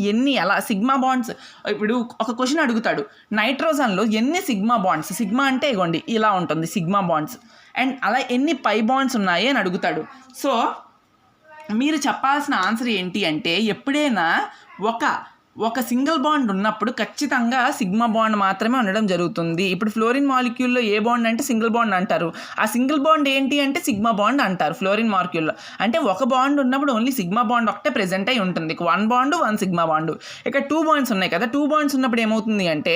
ఎలా సిగ్మా బాండ్స్. ఇప్పుడు ఒక క్వశ్చన్ అడుగుతాడు, నైట్రోజన్లో ఎన్ని సిగ్మా బాండ్స్, సిగ్మా అంటే ఇగోండి ఇలా ఉంటుంది సిగ్మా బాండ్స్, అండ్ అలా ఎన్ని పై బాండ్స్ ఉన్నాయి అని అడుగుతాడు. సో మీరు చెప్పాల్సిన ఆన్సర్ ఏంటి అంటే, ఎప్పుడైనా ఒక సింగిల్ బాండ్ ఉన్నప్పుడు ఖచ్చితంగా సిగ్మా బాండ్ మాత్రమే ఉండడం జరుగుతుంది. ఇప్పుడు ఫ్లోరిన్ మాలిక్యూల్లో ఏ బాండ్ అంటే సింగిల్ బాండ్ అంటారు, ఆ సింగిల్ బాండ్ ఏంటి అంటే సిగ్మా బాండ్ అంటారు ఫ్లోరిన్ మాలిక్యూల్లో. అంటే ఒక బాండ్ ఉన్నప్పుడు ఓన్లీ సిగ్మా బాండ్ ఒకటే ప్రెజెంట్ అయి ఉంటుంది, 1 బాండ్ 1 సిగ్మా బాండ్. ఇక 2 బాండ్స్ ఉన్నాయి కదా, 2 బాండ్స్ ఉన్నప్పుడు ఏమవుతుంది అంటే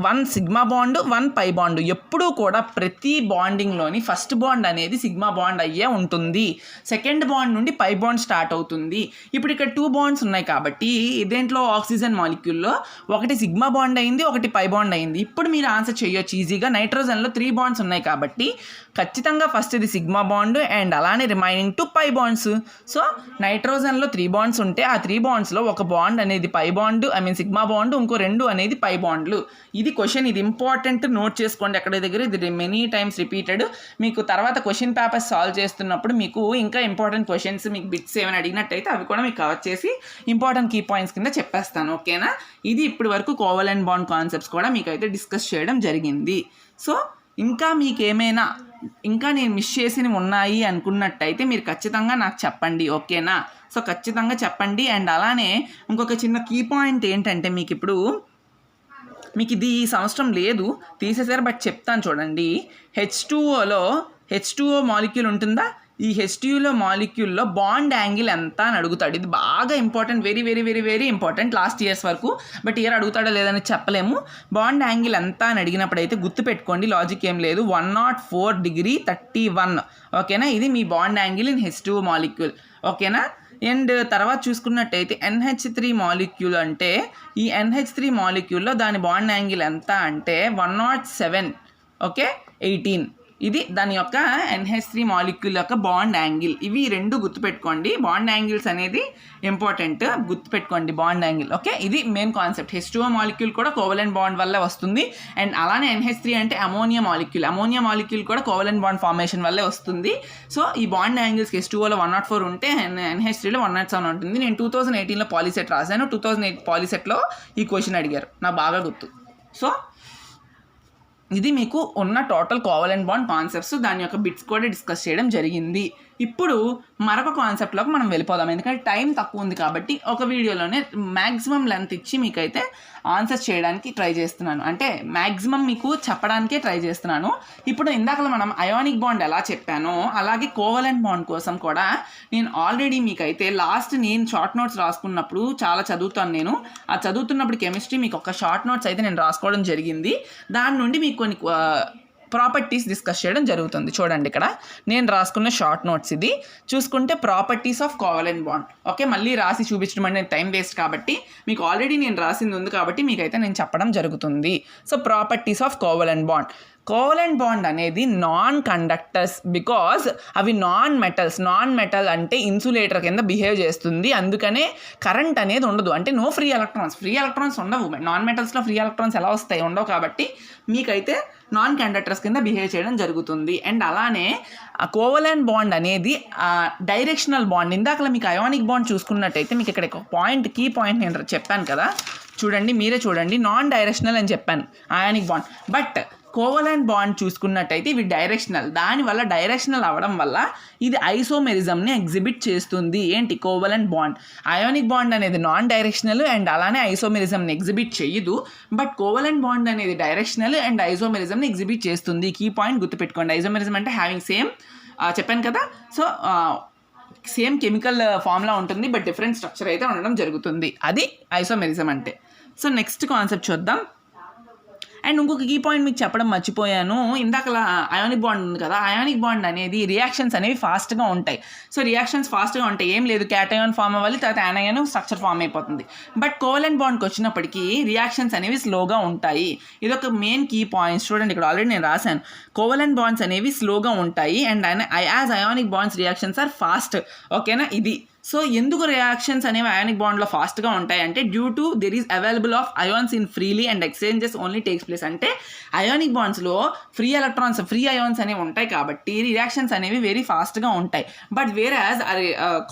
1 సిగ్మా బాండ్ 1 పై బాండ్. ఎప్పుడూ కూడా ప్రతి బాండింగ్లోని ఫస్ట్ బాండ్ అనేది సిగ్మా బాండ్ అయ్యే ఉంటుంది, సెకండ్ బాండ్ నుండి పై బాండ్ స్టార్ట్ అవుతుంది. ఇప్పుడు ఇక్కడ 2 బాండ్స్ ఉన్నాయి కాబట్టి ఇదేంట్లో ఆక్సిజన్ మాలిక్యూల్లో ఒకటి సిగ్మా బాండ్ అయింది, ఒకటి పై బాండ్ అయింది. ఇప్పుడు మీరు ఆన్సర్ చేయొచ్చు ఈజీగా, నైట్రోజన్లో 3 బాండ్స్ ఉన్నాయి కాబట్టి ఖచ్చితంగా ఫస్ట్ ఇది సిగ్మా బాండ్ అండ్ అలానే రిమైనింగ్ 2 పై బాండ్స్. సో నైట్రోజన్లో 3 బాండ్స్ ఉంటే ఆ 3 బాండ్స్లో ఒక బాండ్ అనేది పై బాండ్, సిగ్మా బాండ్, ఇంకో 2 అనేది పై బాండ్లు. ఇది క్వశ్చన్, ఇది ఇంపార్టెంట్, నోట్ చేసుకోండి ఎక్కడ దగ్గర. ఇది మెనీ టైమ్స్ రిపీటెడ్. మీకు తర్వాత క్వశ్చన్ పేపర్స్ సాల్వ్ చేస్తున్నప్పుడు మీకు ఇంకా ఇంపార్టెంట్ క్వశ్చన్స్ మీకు బిట్స్ ఏమైనా అడిగినట్టయితే అవి కూడా మీకు కవర్ చేసి ఇంపార్టెంట్ కీ పాయింట్స్ కింద చెప్పేస్తాను, ఓకేనా. ఇది ఇప్పటి వరకు కోవలెంట్ బాండ్ కాన్సెప్ట్స్ కూడా మీకు అయితే డిస్కస్ చేయడం జరిగింది. సో ఇంకా మీకు ఏమైనా ఇంకా నేను మిస్ చేసినవి ఉన్నాయి అనుకున్నట్టయితే మీరు ఖచ్చితంగా నాకు చెప్పండి, ఓకేనా. సో ఖచ్చితంగా చెప్పండి. అండ్ అలానే ఇంకొక చిన్న కీ పాయింట్ ఏంటంటే, మీకు ఇది ఈ సంవత్సరం లేదు తీసేసారు, బట్ చెప్తాను చూడండి. H2O మాలిక్యూల్ ఉంటుందా, ఈ H2O మాలిక్యూల్లో బాండ్ యాంగిల్ ఎంత అని అడుగుతాడు. ఇది బాగా important, very very very very important last years వరకు, బట్ ఇయర్ అడుగుతాడో లేదని చెప్పలేము. బాండ్ యాంగిల్ ఎంత అని అడిగినప్పుడు అయితే గుర్తుపెట్టుకోండి, లాజిక్ ఏం లేదు, 104 డిగ్రీ 31, ఓకేనా. ఇది మీ bond angle in H2O molecule, ఓకేనా. అండ్ తర్వాత చూసుకున్నట్టయితే NH3 మాలిక్యూల్ అంటే ఈ NH3 మాలిక్యూల్లో దాని బాండ్ యాంగిల్ ఎంత అంటే 107, ఓకే 18, ఇది దాని యొక్క NH3 మాలిక్యూల్ యొక్క బాండ్ యాంగిల్. ఇవి రెండు గుర్తుపెట్టుకోండి. బాండ్ యాంగిల్స్ అనేది ఇంపార్టెంట్, గుర్తుపెట్టుకోండి బాండ్ యాంగిల్. ఓకే, ఇది మెయిన్ కాన్సెప్ట్. H2O మాలిక్యూల్ కూడా కోవలెంట్ బాండ్ వల్ల వస్తుంది. అండ్ అలానే NH3 అంటే అమోనియా మాలిక్యూల్ కూడా కోవలెంట్ బాండ్ ఫార్మేషన్ వల్లే వస్తుంది. సో ఈ బాండ్ యాంగిల్స్ H2Oలో 104 ఉంటే NH3లో 107 ఉంటుంది. నేను 2018లో పాలిసెట్ రాశాను. 2008 పాలిసెట్లో ఈ క్వశ్చన్ అడిగారు, నాకు బాగా గుర్తు. సో ఇది మీకు ఉన్న టోటల్ కోవలెంట్ బాండ్ కాన్సెప్ట్స్, దాని యొక్క బిట్స్ కూడా డిస్కస్ చేయడం జరిగింది. ఇప్పుడు మరొక కాన్సెప్ట్లోకి మనం వెళ్ళిపోదాం, ఎందుకంటే టైం తక్కువ ఉంది కాబట్టి ఒక వీడియోలోనే మ్యాక్సిమం లెంత్ ఇచ్చి మీకైతే ఆన్సర్స్ చేయడానికి ట్రై చేస్తున్నాను, అంటే మ్యాక్సిమం మీకు చెప్పడానికే ట్రై చేస్తున్నాను. ఇప్పుడు ఇందాకలో మనం అయానిక్ బాండ్ ఎలా చెప్పానో అలాగే కోవలెంట్ బాండ్ కోసం కూడా నేను ఆల్రెడీ మీకైతే నేను షార్ట్ నోట్స్ రాసుకున్నప్పుడు చాలా చదువుతాను. నేను ఆ చదువుతున్నప్పుడు కెమిస్ట్రీ మీకు ఒక షార్ట్ నోట్స్ అయితే నేను రాసుకోవడం జరిగింది. దాని నుండి మీకు కొన్ని ప్రాపర్టీస్ డిస్కస్ చేయడం జరుగుతుంది. చూడండి, ఇక్కడ నేను రాసుకున్న షార్ట్ నోట్స్ ఇది చూసుకుంటే properties of covalent bond. Okay, మళ్ళీ రాసి చూపించడం అంటే టైం వేస్ట్ కాబట్టి మీకు ఆల్రెడీ నేను రాసింది ఉంది కాబట్టి మీకైతే నేను చెప్పడం జరుగుతుంది. So properties of covalent covalent bond అనేది నాన్ కండక్టర్స్, బికాజ్ అవి నాన్ మెటల్ అంటే ఇన్సులేటర్ కింద బిహేవ్ చేస్తుంది. అందుకనే కరెంట్ అనేది ఉండదు, అంటే నో ఫ్రీ ఎలక్ట్రాన్స్ ఉండవు. నాన్ మెటల్స్లో ఫ్రీ ఎలక్ట్రాన్స్ ఎలా వస్తాయి, ఉండవు. కాబట్టి మీకైతే నాన్ కండక్టర్స్ కింద బిహేవ్ చేయడం జరుగుతుంది. అండ్ అలానే కోవలెంట్ బాండ్ అనేది డైరెక్షనల్ బాండ్. ఇందాకలా మీకు అయానిక్ బాండ్ చూసుకున్నట్టయితే మీకు ఇక్కడ ఒక కీ పాయింట్ నేను చెప్పాను కదా, చూడండి, మీరే చూడండి, నాన్ డైరెక్షనల్ అని చెప్పాను ionic bond. But covalent bond చూసుకున్నట్టయితే ఇవి డైరెక్షనల్. దానివల్ల డైరెక్షనల్ అవ్వడం వల్ల ఇది ఐసోమెరిజంని ఎగ్జిబిట్ చేస్తుంది. ఏంటి, కోవలెంట్ బాండ్. అయానిక్ బాండ్ అనేది నాన్ డైరెక్షనల్ అండ్ అలానే ఐసోమెరిజంని ఎగ్జిబిట్ చేయదు. బట్ కోవలెంట్ బాండ్ అనేది డైరెక్షనల్ అండ్ ఐసోమెరిజంని ఎగ్జిబిట్ చేస్తుంది. కీ పాయింట్ గుర్తుపెట్టుకోండి. ఐసోమెరిజం అంటే హ్యావింగ్ సేమ్, చెప్పాను కదా. సో సేమ్ కెమికల్ ఫామ్లా ఉంటుంది, బట్ డిఫరెంట్ స్ట్రక్చర్ అయితే ఉండడం జరుగుతుంది. అది ఐసోమెరిజం అంటే. సో నెక్స్ట్ కాన్సెప్ట్ చూద్దాం. అండ్ ఇంకొక కీ పాయింట్ మీకు చెప్పడం మర్చిపోయాను. ఇందాకలా అయానిక్ బాండ్ ఉంది కదా, అయానిక్ బాండ్ అనేది రియాక్షన్స్ అనేవి ఫాస్ట్గా ఉంటాయి. సో రియాక్షన్స్ ఫాస్ట్గా ఉంటాయి, ఏం లేదు, క్యాటయాన్ ఫామ్ అవ్వాలి, తర్వాత యానయాన్ స్ట్రక్చర్ ఫామ్ అయిపోతుంది. బట్ కోవలెంట్ బాండ్కి వచ్చినప్పటికీ రియాక్షన్స్ అనేవి స్లోగా ఉంటాయి. ఇదొక మెయిన్ కీ పాయింట్స్. చూడండి, ఇక్కడ ఆల్రెడీ నేను రాశాను, కోవలెంట్ బాండ్స్ అనేవి స్లోగా ఉంటాయి and as ionic bonds reactions are fast. ఓకేనా, ఇది. సో ఎందుకు రియాక్షన్స్ అనేవి అయానిక్ బాండ్లో ఫాస్ట్గా ఉంటాయి అంటే due to there is available of ions in freely and exchanges only takes place. అంటే అయానిక్ బాండ్స్లో ఫ్రీ అయాన్స్ అనేవి ఉంటాయి కాబట్టి రియాక్షన్స్ అనేవి వెరీ ఫాస్ట్గా ఉంటాయి. But whereas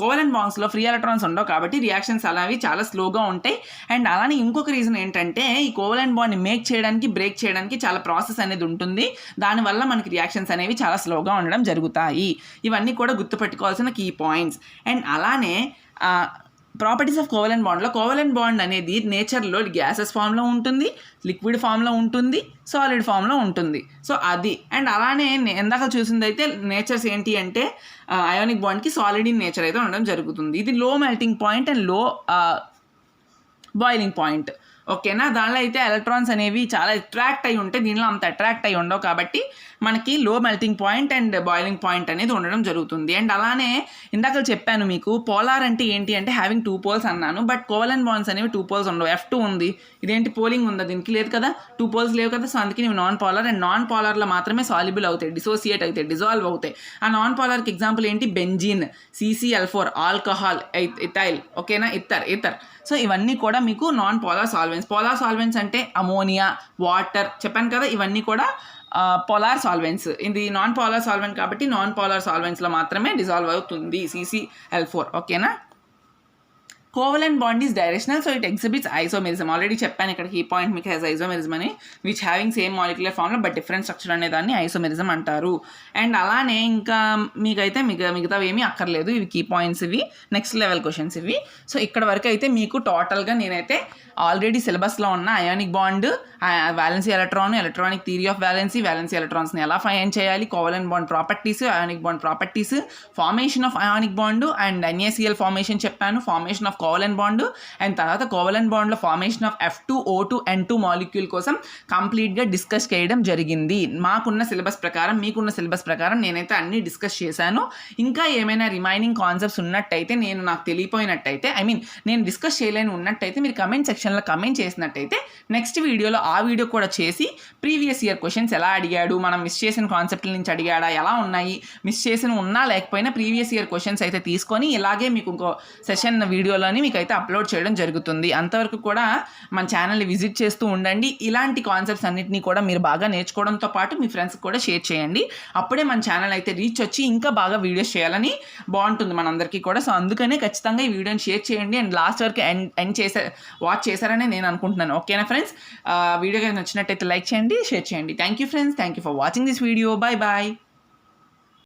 covalent బాండ్స్లో free electrons ఉండవు కాబట్టి రియాక్షన్స్ అనేవి చాలా స్లోగా ఉంటాయి. అండ్ అలానే ఇంకొక రీజన్ ఏంటంటే ఈ కోవలెంట్ బాండ్ని మేక్ చేయడానికి, బ్రేక్ చేయడానికి చాలా ప్రాసెస్ అనేది ఉంటుంది. దానివల్ల మనకి రియాక్షన్స్ అనేవి చాలా స్లోగా ఉండడం జరుగుతాయి. ఇవన్నీ కూడా గుర్తుపెట్టుకోవాల్సిన కీ పాయింట్స్. అండ్ అలానే ప్రాపర్టీస్ ఆఫ్ కోవలెంట్ బాండ్ అనేది నేచర్లో గ్యాసెస్ ఫామ్లో ఉంటుంది, లిక్విడ్ ఫామ్లో ఉంటుంది, సాలిడ్ ఫామ్లో ఉంటుంది. సో అది. అండ్ అలానే ఎందాక చూసింది అయితే నేచర్స్ ఏంటి అంటే అయానిక్ బాండ్కి సాలిడ్ ఇన్ నేచర్ అయితే ఉండడం జరుగుతుంది. ఇది లో మెల్టింగ్ పాయింట్ అండ్ లో బాయిలింగ్ పాయింట్. ఓకేనా, దానిలో అయితే ఎలక్ట్రాన్స్ అనేవి చాలా అట్రాక్ట్ అయి ఉంటాయి, దీనిలో అంత అట్రాక్ట్ అయి ఉండవు కాబట్టి మనకి లో melting point and boiling point అనేది ఉండడం జరుగుతుంది. అండ్ అలానే ఇందాక చెప్పాను మీకు పోలార్ అంటే ఏంటి అంటే హ్యావింగ్ 2 పోల్స్ అన్నాను. బట్ కోవలెంట్ బాండ్స్ అనేవి 2 పోల్స్ ఉండవు. F2 ఉంది, ఇదేంటి పోలింగ్ ఉందా, దీనికి లేదు కదా, 2 పోల్స్ లేవు కదా. సో అందుకే ఇవి నాన్ పోలార్. అండ్ నాన్ పోలార్లో మాత్రమే సాల్యుబుల్ అవుతాయి, డిసోసియేట్ అవుతాయి, డిజాల్వ్ అవుతాయి. ఆ నాన్ పోలార్కి ఎగ్జాంపుల్ ఏంటి, బెంజీన్, CCl4, ఆల్కహాల్, ఇథైల్. ఓకేనా, ఇథర్. సో ఇవన్నీ కూడా మీకు non polar solvents. Polar solvents అంటే అమోనియా, వాటర్ చెప్పాను కదా, ఇవన్నీ కూడా పోలార్ సాల్వెంట్స్. ఇది నాన్ పోలార్ సాల్వెంట్ కాబట్టి నాన్ పోలార్ సాల్వెంట్స్లో మాత్రమే డిజాల్వ్ అవుతుంది CCl4. ఓకేనా. Covalent bond is directional, so it exhibits isomerism. Already చెప్పాను ఇక్కడ ఈ పాయింట్ మీకు, హ్యాస్ ఐసోమెరిజం అని, విచ్ హ్యావింగ్ సేమ్ మాలిక్యులర్ ఫార్మ్లో బట్ డిఫరెంట్ స్ట్రక్చర్ అనే దాన్ని ఐసోమెరిజం అంటారు. అండ్ అలానే ఇంకా మీకైతే మిగతావి ఏమీ అక్కర్లేదు, ఇవి కీ పాయింట్స్, ఇవి నెక్స్ట్ లెవెల్ క్వశ్చన్స్ ఇవి. సో ఇక్కడ వరకు అయితే మీకు టోటల్గా నేనైతే ఆల్రెడీ సిలబస్లో ఉన్న ionic bond, valency electronic theory of valency ఎలక్ట్రాన్స్ని ఎలా ఫైండ్ చేయాలి, covalent bond properties, ionic bond properties, formation of ionic bond and NaCl formation చెప్పాను, formation of covalent bond and తర్వాత కోవలెంట్ బాండ్లో formation of F2O2 N2 molecule కోసం కంప్లీట్గా discuss చేయడం జరిగింది. మాకున్న సిలబస్ ప్రకారం, మీకున్న సిలబస్ ప్రకారం నేనైతే అన్నీ డిస్కస్ చేశాను. ఇంకా ఏమైనా రిమైనింగ్ కాన్సెప్ట్స్ ఉన్నట్టయితే, నాకు తెలియపోయినట్టయితే, నేను డిస్కస్ చేయలేని ఉన్నట్టయితే మీరు కమెంట్ సెక్షన్లో కమెంట్ చేసినట్టయితే నెక్స్ట్ వీడియోలో ఆ వీడియో కూడా చేసి ప్రీవియస్ ఇయర్ క్వశ్చన్స్ ఎలా అడిగాడు, మనం మిస్ చేసిన కాన్సెప్ట్ల నుంచి అడిగాడా, ఎలా ఉన్నాయి, మిస్ చేసిన ఉన్నా లేకపోయినా ప్రీవియస్ ఇయర్ క్వశ్చన్స్ అయితే తీసుకొని ఇలాగే మీకు ఇంకో సెషన్ వీడియోలోని మీకు అయితే అప్లోడ్ చేయడం జరుగుతుంది. అంతవరకు కూడా మన ఛానల్ని విజిట్ చేస్తూ ఉండండి. ఇలాంటి కాన్సెప్ట్స్ అన్నింటినీ కూడా మీరు బాగా నేర్చుకోవడంతో పాటు మీ ఫ్రెండ్స్కి కూడా షేర్ చేయండి. అప్పుడే మన ఛానల్ అయితే రీచ్ వచ్చి ఇంకా బాగా వీడియోస్ చేయాలని బాగుంటుంది మనందరికీ కూడా. సో అందుకనే ఖచ్చితంగా ఈ వీడియోని షేర్ చేయండి అండ్ లాస్ట్ వరకు వాచ్ చేశారని నేను అనుకుంటున్నాను. ఓకేనా ఫ్రెండ్స్? వీడియో నచ్చినట్టయితే లైక్ చేయండి, షేర్ చేయండి. Thank you friends, thank you for watching this video. Bye bye.